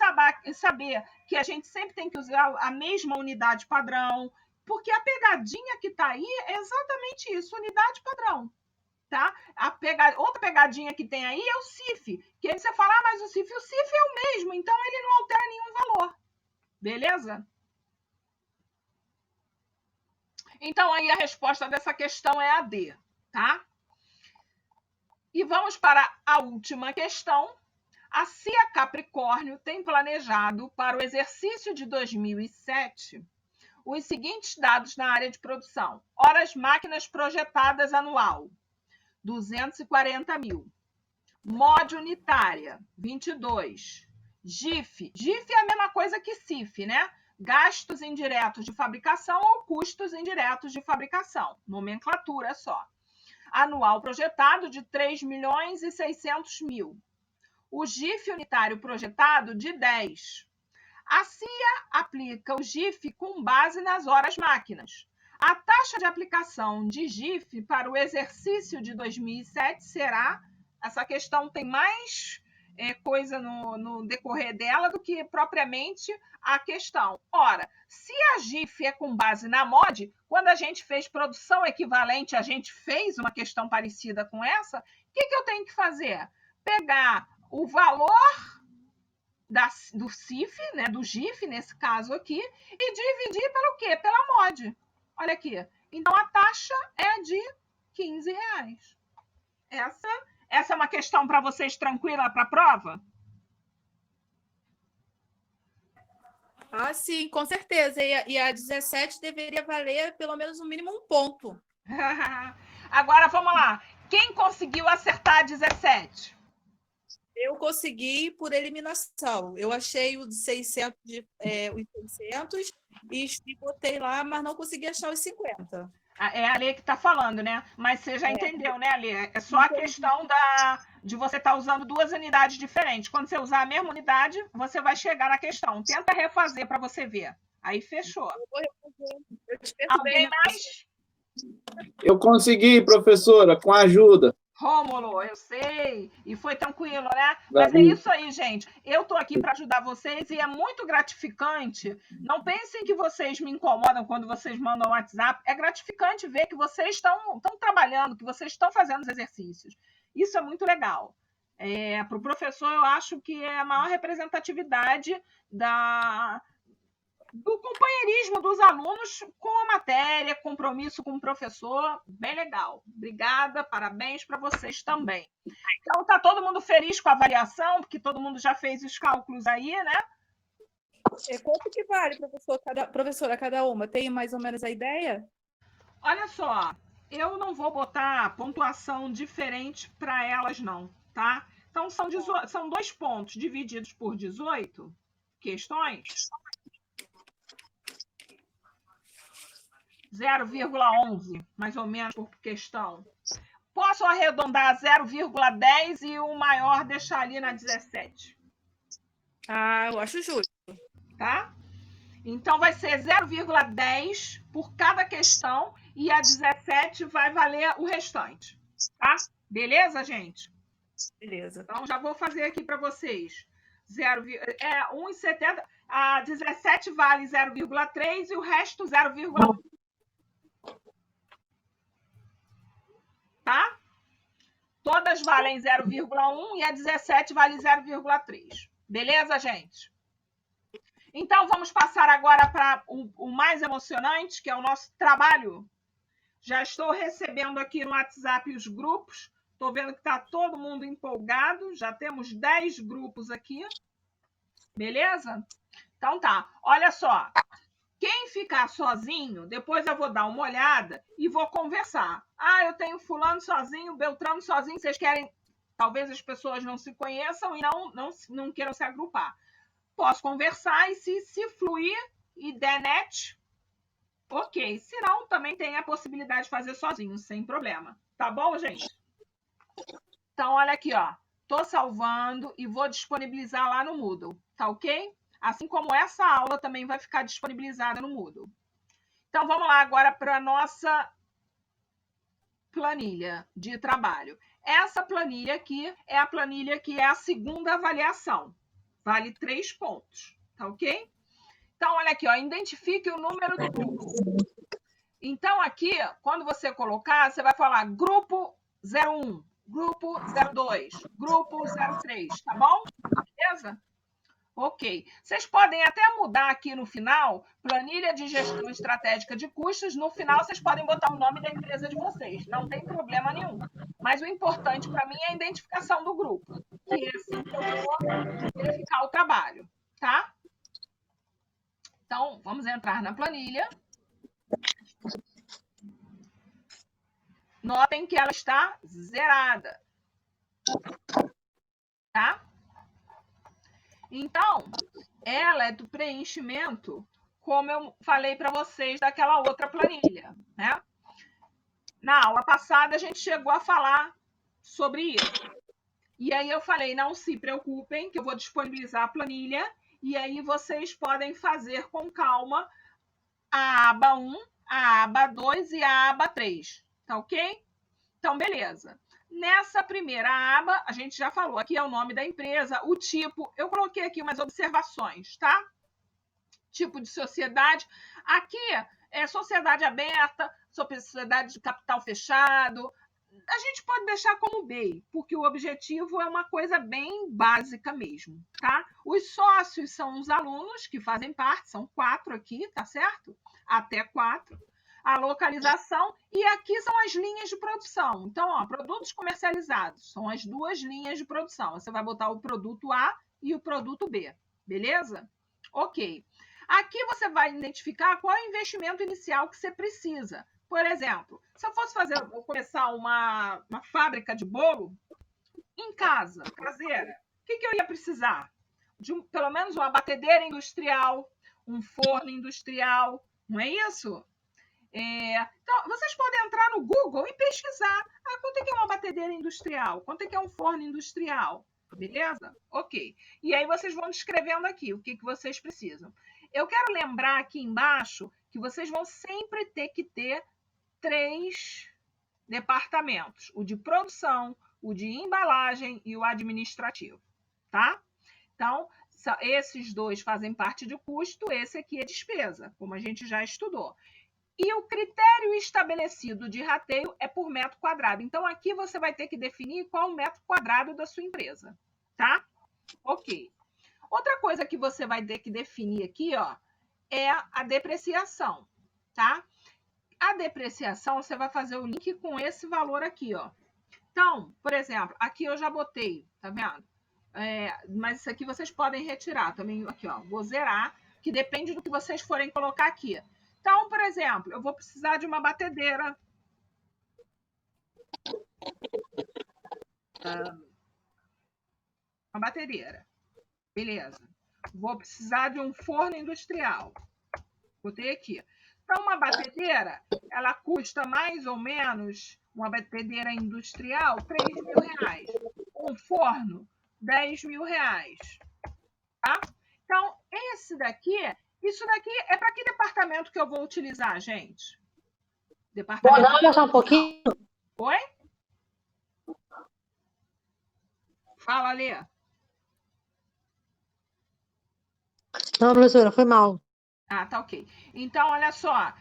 saber que a gente sempre tem que usar a mesma unidade padrão, porque a pegadinha que está aí é exatamente isso, unidade padrão. Tá? Outra pegadinha que tem aí é o CIF, que aí você fala, mas o CIF é o mesmo, então ele não altera nenhum valor. Beleza? Então aí a resposta dessa questão é a D, tá? E vamos para a última questão. A CIA Capricórnio tem planejado para o exercício de 2007 os seguintes dados na área de produção: horas máquinas projetadas anual, 240 mil. MOD unitária, 22. GIF. GIF é a mesma coisa que CIF, né? Gastos indiretos de fabricação ou custos indiretos de fabricação. Nomenclatura só. Anual projetado de 3.600.000. O GIF unitário projetado de 10. A CIA aplica o GIF com base nas horas máquinas. A taxa de aplicação de GIF para o exercício de 2007 será... Essa questão tem mais coisa no decorrer dela do que propriamente a questão. Ora, se a GIF é com base na MOD, quando a gente fez produção equivalente, a gente fez uma questão parecida com essa, o que eu tenho que fazer? Pegar o valor do CIF, né, do GIF, nesse caso aqui, e dividir pelo quê? Pela MOD. Olha aqui. Então, a taxa é de R$15. Essa é uma questão para vocês tranquila para a prova? Ah, sim, com certeza. E a 17 deveria valer pelo menos no mínimo um ponto. Agora, vamos lá. Quem conseguiu acertar a 17? Eu consegui por eliminação. Eu achei o de 600, os 600 e botei lá, mas não consegui achar os 50. É a Lê que está falando, né? Mas você já entendeu, né, Lê? É só a questão de você estar usando duas unidades diferentes. Quando você usar a mesma unidade, você vai chegar na questão. Tenta refazer para você ver. Aí fechou. Eu vou refazer. Alguém mais? Eu consegui, professora, com a ajuda. Rômulo, eu sei, e foi tranquilo, né? Mas é isso aí, gente. Eu estou aqui para ajudar vocês e é muito gratificante. Não pensem que vocês me incomodam quando vocês mandam WhatsApp. É gratificante ver que vocês estão trabalhando, que vocês estão fazendo os exercícios. Isso é muito legal. Para o professor, eu acho que é a maior representatividade do companheirismo dos alunos com a matéria, compromisso com o professor, bem legal. Obrigada, parabéns para vocês também. Então, está todo mundo feliz com a avaliação, porque todo mundo já fez os cálculos aí, né? Quanto que vale, professora, cada uma? Tem mais ou menos a ideia? Olha só, eu não vou botar pontuação diferente para elas, não, tá? Então, são 2 pontos divididos por 18 questões. 0,11, mais ou menos, por questão. Posso arredondar 0,10 e o maior deixar ali na 17. Ah, eu acho justo. Tá? Então, vai ser 0,10 por cada questão e a 17 vai valer o restante. Tá? Beleza, gente? Beleza. Então, já vou fazer aqui para vocês. 1,70. A 17 vale 0,3 e o resto 0,1. Tá? Todas valem 0,1 e a 17 vale 0,3. Beleza, gente? Então, vamos passar agora para o mais emocionante, que é o nosso trabalho. Já estou recebendo aqui no WhatsApp os grupos. Estou vendo que está todo mundo empolgado. Já temos 10 grupos aqui. Beleza? Então tá. Olha só. Quem ficar sozinho, depois eu vou dar uma olhada e vou conversar. Ah, eu tenho fulano sozinho, Beltrano sozinho. Vocês querem... Talvez as pessoas não se conheçam e não queiram se agrupar. Posso conversar e se fluir e der net, ok. Se não, também tem a possibilidade de fazer sozinho, sem problema. Tá bom, gente? Então, olha aqui, ó. Tô salvando e vou disponibilizar lá no Moodle, tá ok? Assim como essa aula também vai ficar disponibilizada no Moodle. Então, vamos lá agora para a nossa planilha de trabalho. Essa planilha aqui é a planilha que é a segunda avaliação. Vale 3 pontos, tá ok? Então, olha aqui, ó, identifique o número do grupo. Então, aqui, quando você colocar, você vai falar grupo 01, grupo 02, grupo 03, tá bom? Beleza? Ok. Vocês podem até mudar aqui no final, planilha de gestão estratégica de custos. No final, vocês podem botar o nome da empresa de vocês. Não tem problema nenhum. Mas o importante para mim é a identificação do grupo. Que é assim que eu vou verificar o trabalho, tá? Então, vamos entrar na planilha. Notem que ela está zerada. Tá? Então, ela é do preenchimento, como eu falei para vocês daquela outra planilha, né? Na aula passada, a gente chegou a falar sobre isso. E aí eu falei, não se preocupem, que eu vou disponibilizar a planilha, e aí vocês podem fazer com calma a aba 1, a aba 2 e a aba 3, tá ok? Então, beleza. Nessa primeira aba, a gente já falou, aqui é o nome da empresa, o tipo, eu coloquei aqui umas observações, tá? Tipo de sociedade. Aqui é sociedade aberta, sociedade de capital fechado. A gente pode deixar como BEI, porque o objetivo é uma coisa bem básica mesmo, tá? Os sócios são os alunos que fazem parte, são 4 aqui, tá certo? Até 4. A localização, e aqui são as linhas de produção. Então, ó, produtos comercializados, são as 2 linhas de produção. Você vai botar o produto A e o produto B, beleza? Ok. Aqui você vai identificar qual é o investimento inicial que você precisa. Por exemplo, se eu fosse começar uma fábrica de bolo em casa, caseira, o que eu ia precisar? De pelo menos uma batedeira industrial, um forno industrial, não é isso? Então, vocês podem entrar no Google e pesquisar. Quanto é que é uma batedeira industrial? Quanto é que é um forno industrial? Beleza? Ok. E aí vocês vão descrevendo aqui o que vocês precisam. Eu quero lembrar aqui embaixo que vocês vão sempre ter que ter 3 departamentos. O de produção, o de embalagem e o administrativo. Tá? Então, esses 2 fazem parte de custo, esse aqui é despesa, como a gente já estudou. E o critério estabelecido de rateio é por metro quadrado. Então, aqui você vai ter que definir qual é o metro quadrado da sua empresa, tá? Ok. Outra coisa que você vai ter que definir aqui, ó, é a depreciação, tá? A depreciação, você vai fazer o link com esse valor aqui, ó. Então, por exemplo, aqui eu já botei, tá vendo? Mas isso aqui vocês podem retirar também, aqui, ó. Vou zerar, que depende do que vocês forem colocar aqui. Então, por exemplo, eu vou precisar de uma batedeira Uma batedeira. Beleza. Vou precisar de um forno industrial. Botei aqui. Então, uma batedeira, ela custa mais ou menos, uma batedeira industrial, R$3.000. Um forno, R$10.000. Tá? Então, isso daqui é para que departamento que eu vou utilizar, gente? Departamento... Pode abaixar um pouquinho? Oi? Fala, Lê. Não, professora, foi mal. Ah, tá ok. Então, olha só.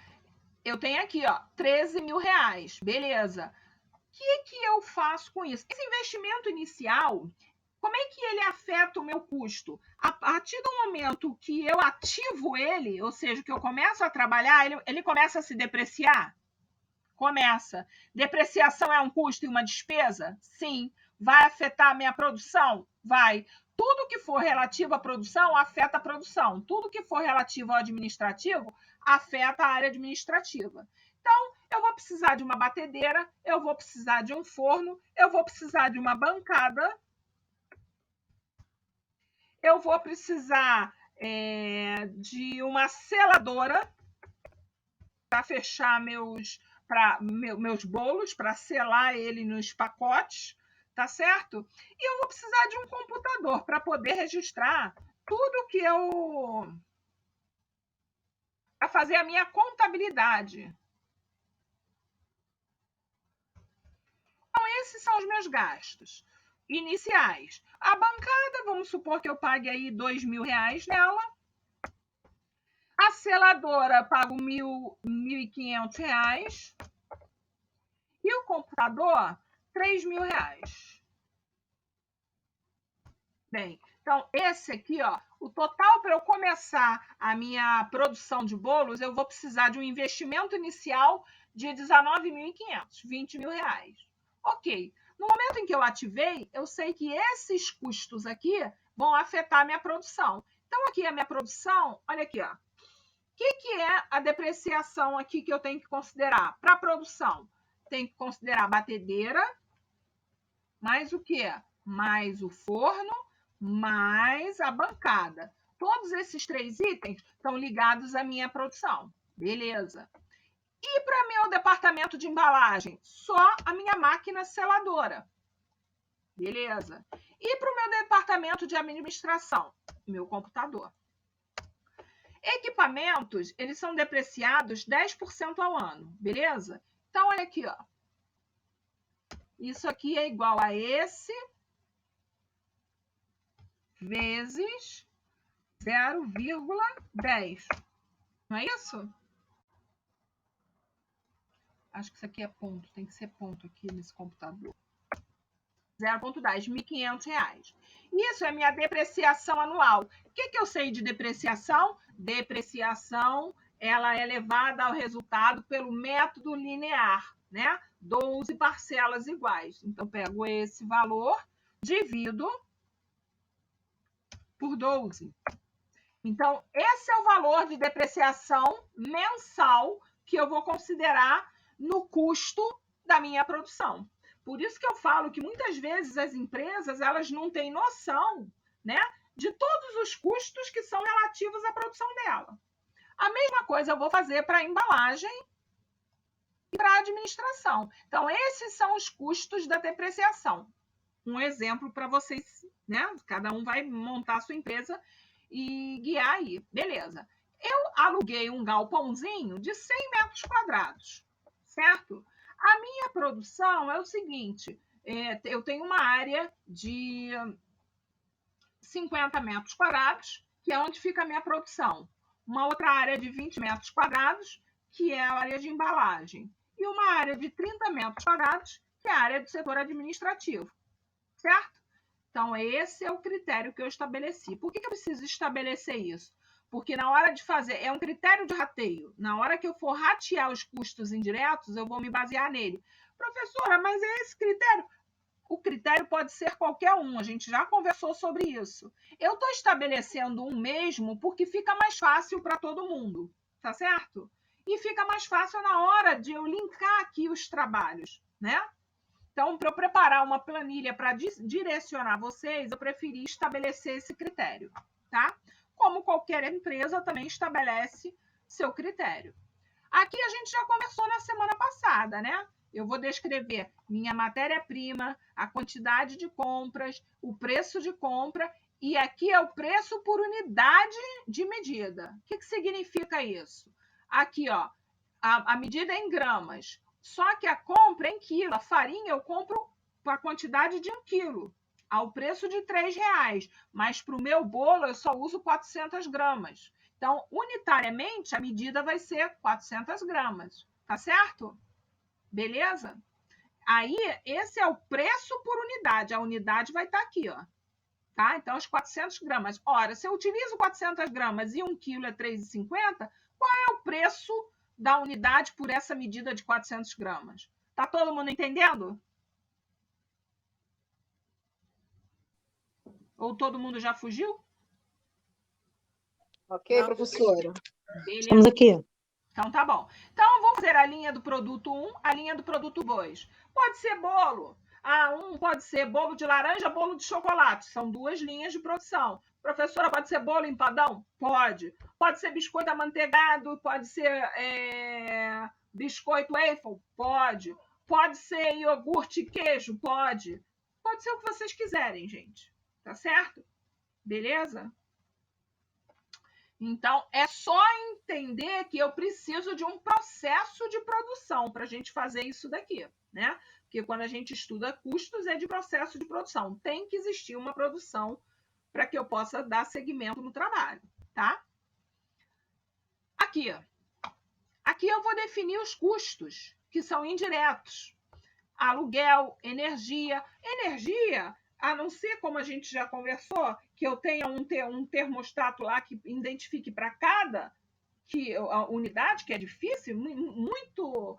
Eu tenho aqui, ó, R$13.000. Beleza. O que eu faço com isso? Esse investimento inicial, como é que ele afeta o meu custo? A partir do momento que eu ativo ele, ou seja, que eu começo a trabalhar, ele começa a se depreciar? Começa. Depreciação é um custo e uma despesa? Sim. Vai afetar a minha produção? Vai. Tudo que for relativo à produção afeta a produção. Tudo que for relativo ao administrativo afeta a área administrativa. Então, eu vou precisar de uma batedeira, eu vou precisar de um forno, eu vou precisar de uma bancada, eu vou precisar de uma seladora para fechar meus bolos, para selar ele nos pacotes, tá certo? E eu vou precisar de um computador para poder registrar tudo que eu... para fazer a minha contabilidade. Então, esses são os meus gastos iniciais. A bancada, vamos supor que eu pague aí R$2.000 nela. A seladora, pago R$1.500. E o computador, R$3.000. Bem, então, esse aqui, ó, o total para eu começar a minha produção de bolos, eu vou precisar de um investimento inicial de R$19.500, R$20.000. Ok. No momento em que eu ativei, eu sei que esses custos aqui vão afetar a minha produção. Então, aqui a minha produção, olha aqui, ó. O que é a depreciação aqui que eu tenho que considerar? Para a produção, tem que considerar a batedeira, mais o quê? Mais o forno, mais a bancada. Todos esses 3 itens estão ligados à minha produção. Beleza. E para meu departamento de embalagem? Só a minha máquina seladora. Beleza. E para o meu departamento de administração? Meu computador. Equipamentos, eles são depreciados 10% ao ano. Beleza? Então, olha aqui, ó. Isso aqui é igual a esse vezes 0,10. Não é isso? Acho que isso aqui é ponto. Tem que ser ponto aqui nesse computador. 0,10, R$1.500. Isso é minha depreciação anual. O que eu sei de depreciação? Depreciação, ela é levada ao resultado pelo método linear, né? 12 parcelas iguais. Então, pego esse valor, divido por 12. Então, esse é o valor de depreciação mensal que eu vou considerar no custo da minha produção. Por isso que eu falo que muitas vezes as empresas elas não têm noção, né, de todos os custos que são relativos à produção dela. A mesma coisa eu vou fazer para a embalagem e para a administração. Então, esses são os custos da depreciação. Um exemplo para vocês, né? Cada um vai montar a sua empresa e guiar aí. Beleza. Eu aluguei um galpãozinho de 100 metros quadrados, certo? A minha produção é o seguinte, eu tenho uma área de 50 metros quadrados, que é onde fica a minha produção. Uma outra área de 20 metros quadrados, que é a área de embalagem. E uma área de 30 metros quadrados, que é a área do setor administrativo. Certo? Então, esse é o critério que eu estabeleci. Por que eu preciso estabelecer isso? Porque na hora de fazer, é um critério de rateio. Na hora que eu for ratear os custos indiretos, eu vou me basear nele. Professora, mas é esse critério? O critério pode ser qualquer um, a gente já conversou sobre isso. Eu estou estabelecendo um mesmo porque fica mais fácil para todo mundo, tá certo? E fica mais fácil na hora de eu linkar aqui os trabalhos, né? Então, para eu preparar uma planilha para direcionar vocês, eu preferi estabelecer esse critério, tá? Como qualquer empresa também estabelece seu critério. Aqui a gente já conversou na semana passada, né? Eu vou descrever minha matéria-prima, a quantidade de compras, o preço de compra, e aqui é o preço por unidade de medida. O que significa isso? Aqui, ó, a medida é em gramas, só que a compra é em quilo. A farinha eu compro com a quantidade de 1 quilo, ao preço de R$3, mas para o meu bolo eu só uso 400 gramas. Então, unitariamente, a medida vai ser 400 gramas, tá certo? Beleza? Aí, esse é o preço por unidade. A unidade vai estar aqui, ó. Tá? Então, as 400 gramas. Ora, se eu utilizo 400 gramas e 1 quilo é R$3,50, qual é o preço da unidade por essa medida de 400 gramas? Tá todo mundo entendendo? Ou todo mundo já fugiu? Ok, professora. Beleza. Estamos aqui. Então, tá bom. Então, vamos fazer a linha do produto 1, a linha do produto 2. Pode ser bolo. Pode ser bolo de laranja, bolo de chocolate. São 2 linhas de produção. Professora, pode ser bolo empadão? Pode. Pode ser biscoito amanteigado? Pode ser biscoito waffle? Pode. Pode ser iogurte e queijo? Pode. Pode ser o que vocês quiserem, gente. Tá certo? Beleza? Então, é só entender que eu preciso de um processo de produção para a gente fazer isso daqui, né? Porque quando a gente estuda custos, é de processo de produção. Tem que existir uma produção para que eu possa dar seguimento no trabalho, tá? Aqui eu vou definir os custos, que são indiretos. Aluguel, energia. Energia, a não ser, como a gente já conversou, que eu tenha um termostato lá que identifique para cada unidade, que é difícil, muito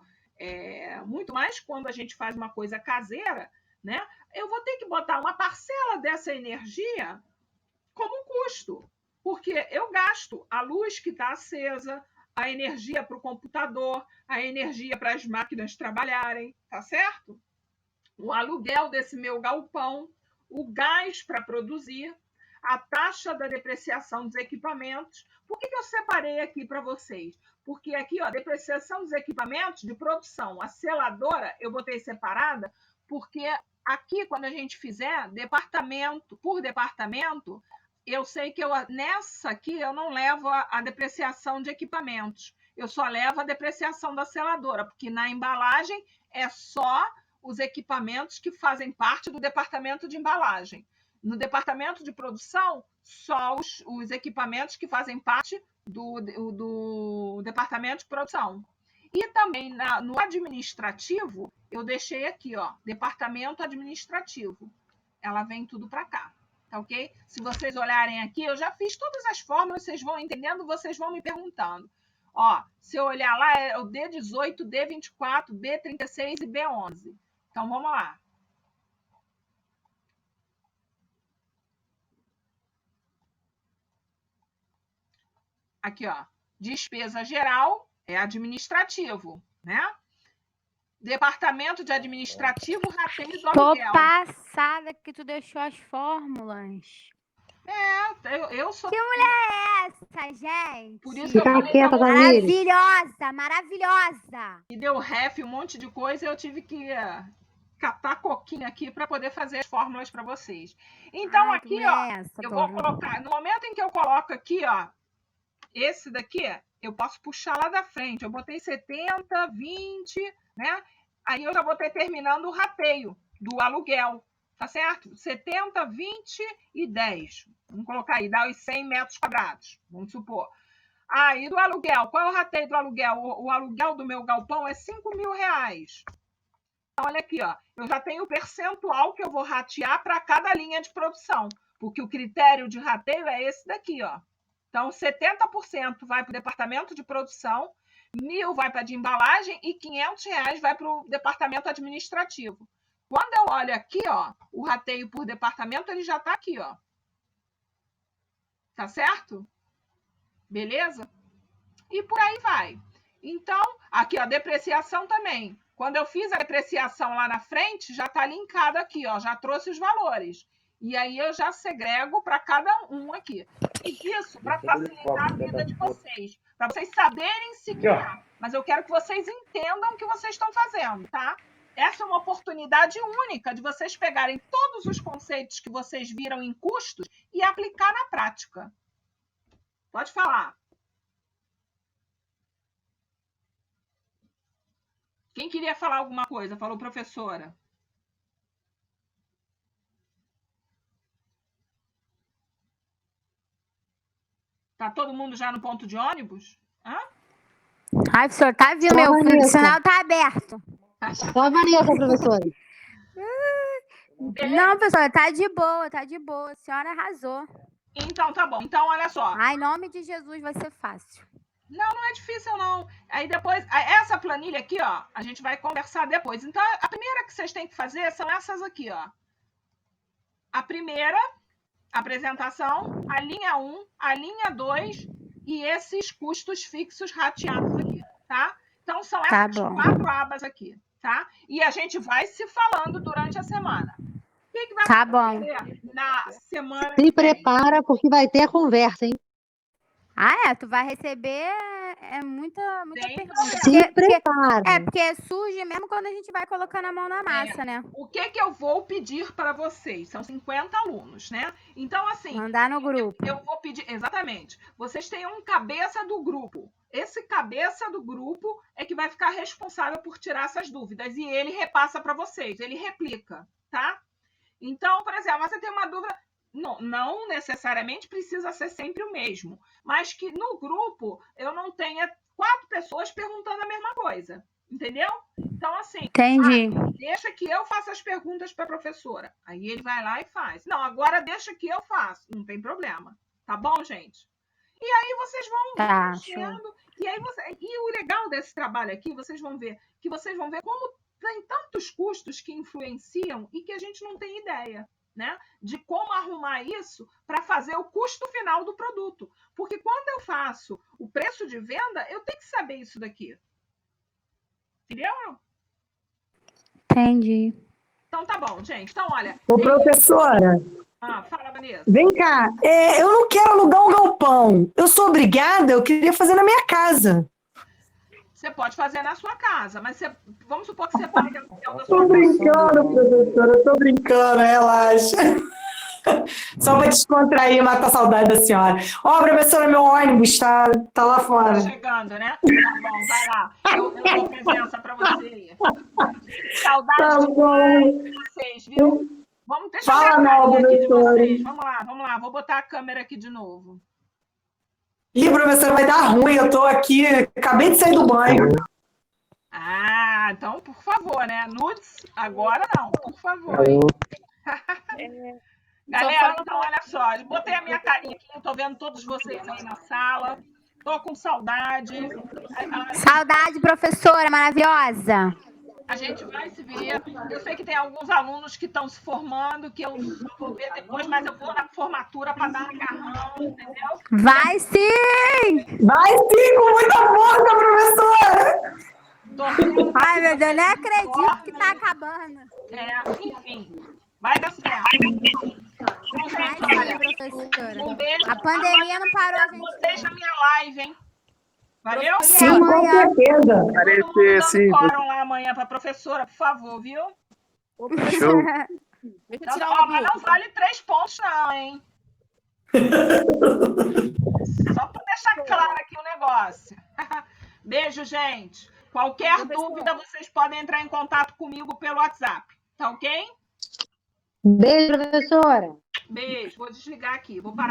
mais quando a gente faz uma coisa caseira, né? Eu vou ter que botar uma parcela dessa energia como custo, porque eu gasto a luz que está acesa, a energia para o computador, a energia para as máquinas trabalharem, tá certo? O aluguel desse meu galpão, o gás para produzir, a taxa da depreciação dos equipamentos. Por que eu separei aqui para vocês? Porque aqui, ó, depreciação dos equipamentos de produção, a seladora, eu botei separada, porque aqui, quando a gente fizer departamento por departamento, eu sei que nessa aqui eu não levo a depreciação de equipamentos, eu só levo a depreciação da seladora, porque na embalagem é só os equipamentos que fazem parte do departamento de embalagem. No departamento de produção, só os equipamentos que fazem parte do departamento de produção. E também no administrativo, eu deixei aqui, ó, departamento administrativo. Ela vem tudo para cá, tá ok? Se vocês olharem aqui, eu já fiz todas as fórmulas, vocês vão entendendo, vocês vão me perguntando. Ó, se eu olhar lá, é o D18, D24, B36 e B11. Então, vamos lá. Aqui, ó, despesa geral é administrativo, né? Departamento de administrativo, rateio do aluguel. Tô passada que tu deixou as fórmulas. Eu sou... Que mulher é essa, gente? Por isso que eu Fica falei quieta, Tamires. Maravilhosa, maravilhosa. E deu ref, um monte de coisa, eu tive que catar coquinha aqui para poder fazer as fórmulas para vocês. Então, aqui, ó, eu vou colocar... No momento em que eu coloco aqui, ó, esse daqui, eu posso puxar lá da frente. Eu botei 70, 20, né? Aí eu já botei terminando o rateio do aluguel, tá certo? 70, 20 e 10. Vamos colocar aí, dá os 100 metros quadrados, vamos supor. Aí do aluguel, qual é o rateio do aluguel? O aluguel do meu galpão é R$5.000. Então, olha aqui, ó, eu já tenho o percentual que eu vou ratear para cada linha de produção, porque o critério de rateio é esse daqui, ó. Então, 70% vai para o departamento de produção, 1.000 vai para de embalagem e R$500 vai para o departamento administrativo. Quando eu olho aqui, ó, o rateio por departamento, ele já está aqui, ó. Tá certo? Beleza? E por aí vai. Então, aqui, ó, depreciação também. Quando eu fiz a depreciação lá na frente, já está linkado aqui, ó, já trouxe os valores. E aí eu já segrego para cada um aqui. E isso para facilitar a vida de vocês, para vocês saberem se guiar. Mas eu quero que vocês entendam o que vocês estão fazendo, tá? Essa é uma oportunidade única de vocês pegarem todos os conceitos que vocês viram em custos e aplicar na prática. Pode falar. Quem queria falar alguma coisa? Falou, professora. Tá todo mundo já no ponto de ônibus? Hã? Ai, professor, tá vindo, meu filho? O sinal tá aberto. Só a Vanessa, professora. Não, professora, tá de boa, tá de boa. A senhora arrasou. Então, tá bom. Então, olha só. Ai, em nome de Jesus, vai ser fácil. Não, não é difícil, não. Aí depois, essa planilha aqui, ó, a gente vai conversar depois. Então, a primeira que vocês têm que fazer são essas aqui, ó. A primeira, apresentação, a linha 1, a linha 2 e esses custos fixos rateados aqui, tá? Então, são essas 4 abas aqui, tá? E a gente vai se falando durante a semana. O que vai acontecer na semana que vem? Se prepara, porque vai ter a conversa, hein? Ah, é? Tu vai receber muita pergunta. Se prepara. Porque surge mesmo quando a gente vai colocando a mão na massa, né? O que eu vou pedir para vocês? São 50 alunos, né? Então, assim... Mandar no grupo. Eu vou pedir... Exatamente. Vocês têm um cabeça do grupo. Esse cabeça do grupo é que vai ficar responsável por tirar essas dúvidas. E ele repassa para vocês. Ele replica, tá? Então, por exemplo, você tem uma dúvida... Não necessariamente precisa ser sempre o mesmo, mas que no grupo eu não tenha 4 pessoas perguntando a mesma coisa, entendeu? Então, assim, entendi. Deixa que eu faça as perguntas para a professora. Aí ele vai lá e faz. Não, agora deixa que eu faço. Não tem problema. Tá bom, gente? E aí vocês vão mexendo. E o legal desse trabalho aqui, vocês vão ver como tem tantos custos que influenciam e que a gente não tem ideia. Né, de como arrumar isso para fazer o custo final do produto. Porque quando eu faço o preço de venda, eu tenho que saber isso daqui. Entendeu? Entendi. Então tá bom, gente. Então, olha... Ô, professora. Fala, Vanessa. Vem cá. Eu não quero alugar um galpão. Eu sou obrigada, eu queria fazer na minha casa. Você pode fazer na sua casa, mas vamos supor que você pague o da sua Tô brincando, professora, tô brincando, relaxa. Só para descontrair e matar a saudade da senhora. Ó, professora, meu ônibus tá lá fora. Tá chegando, né? Tá bom, vai lá. Eu dou presença para você aí. Saudade de vocês, viu? Deixa eu ver a carinha aqui de vocês. Vamos lá. Vou botar a câmera aqui de novo. Ih, professora, vai dar ruim, eu tô aqui, acabei de sair do banho. Então, por favor, né? Nudes, agora não, por favor. Galera, então, olha só, eu botei a minha carinha aqui, eu tô vendo todos vocês aí na sala, tô com saudade. Saudade, professora maravilhosa. A gente vai se ver. Eu sei que tem alguns alunos que estão se formando, que eu vou ver depois, mas eu vou na formatura para dar agarrão, entendeu? Vai sim! Vai sim, com muita força, professora! Ai, meu Deus, nem acredito que tá acabando. Enfim, vai dar certo. Vai sim, professora. Um beijo. A pandemia não parou, gente. Vocês na minha live, hein? Valeu? Sim, com certeza. Aparecer, fórum lá amanhã para a professora, por favor, viu? Show. Então, mas não vale 3 pontos não, hein? Só para deixar claro aqui o negócio. Beijo, gente. Qualquer dúvida, vocês podem entrar em contato comigo pelo WhatsApp. Tá ok? Beijo, professora. Beijo. Vou desligar aqui. Vou parar.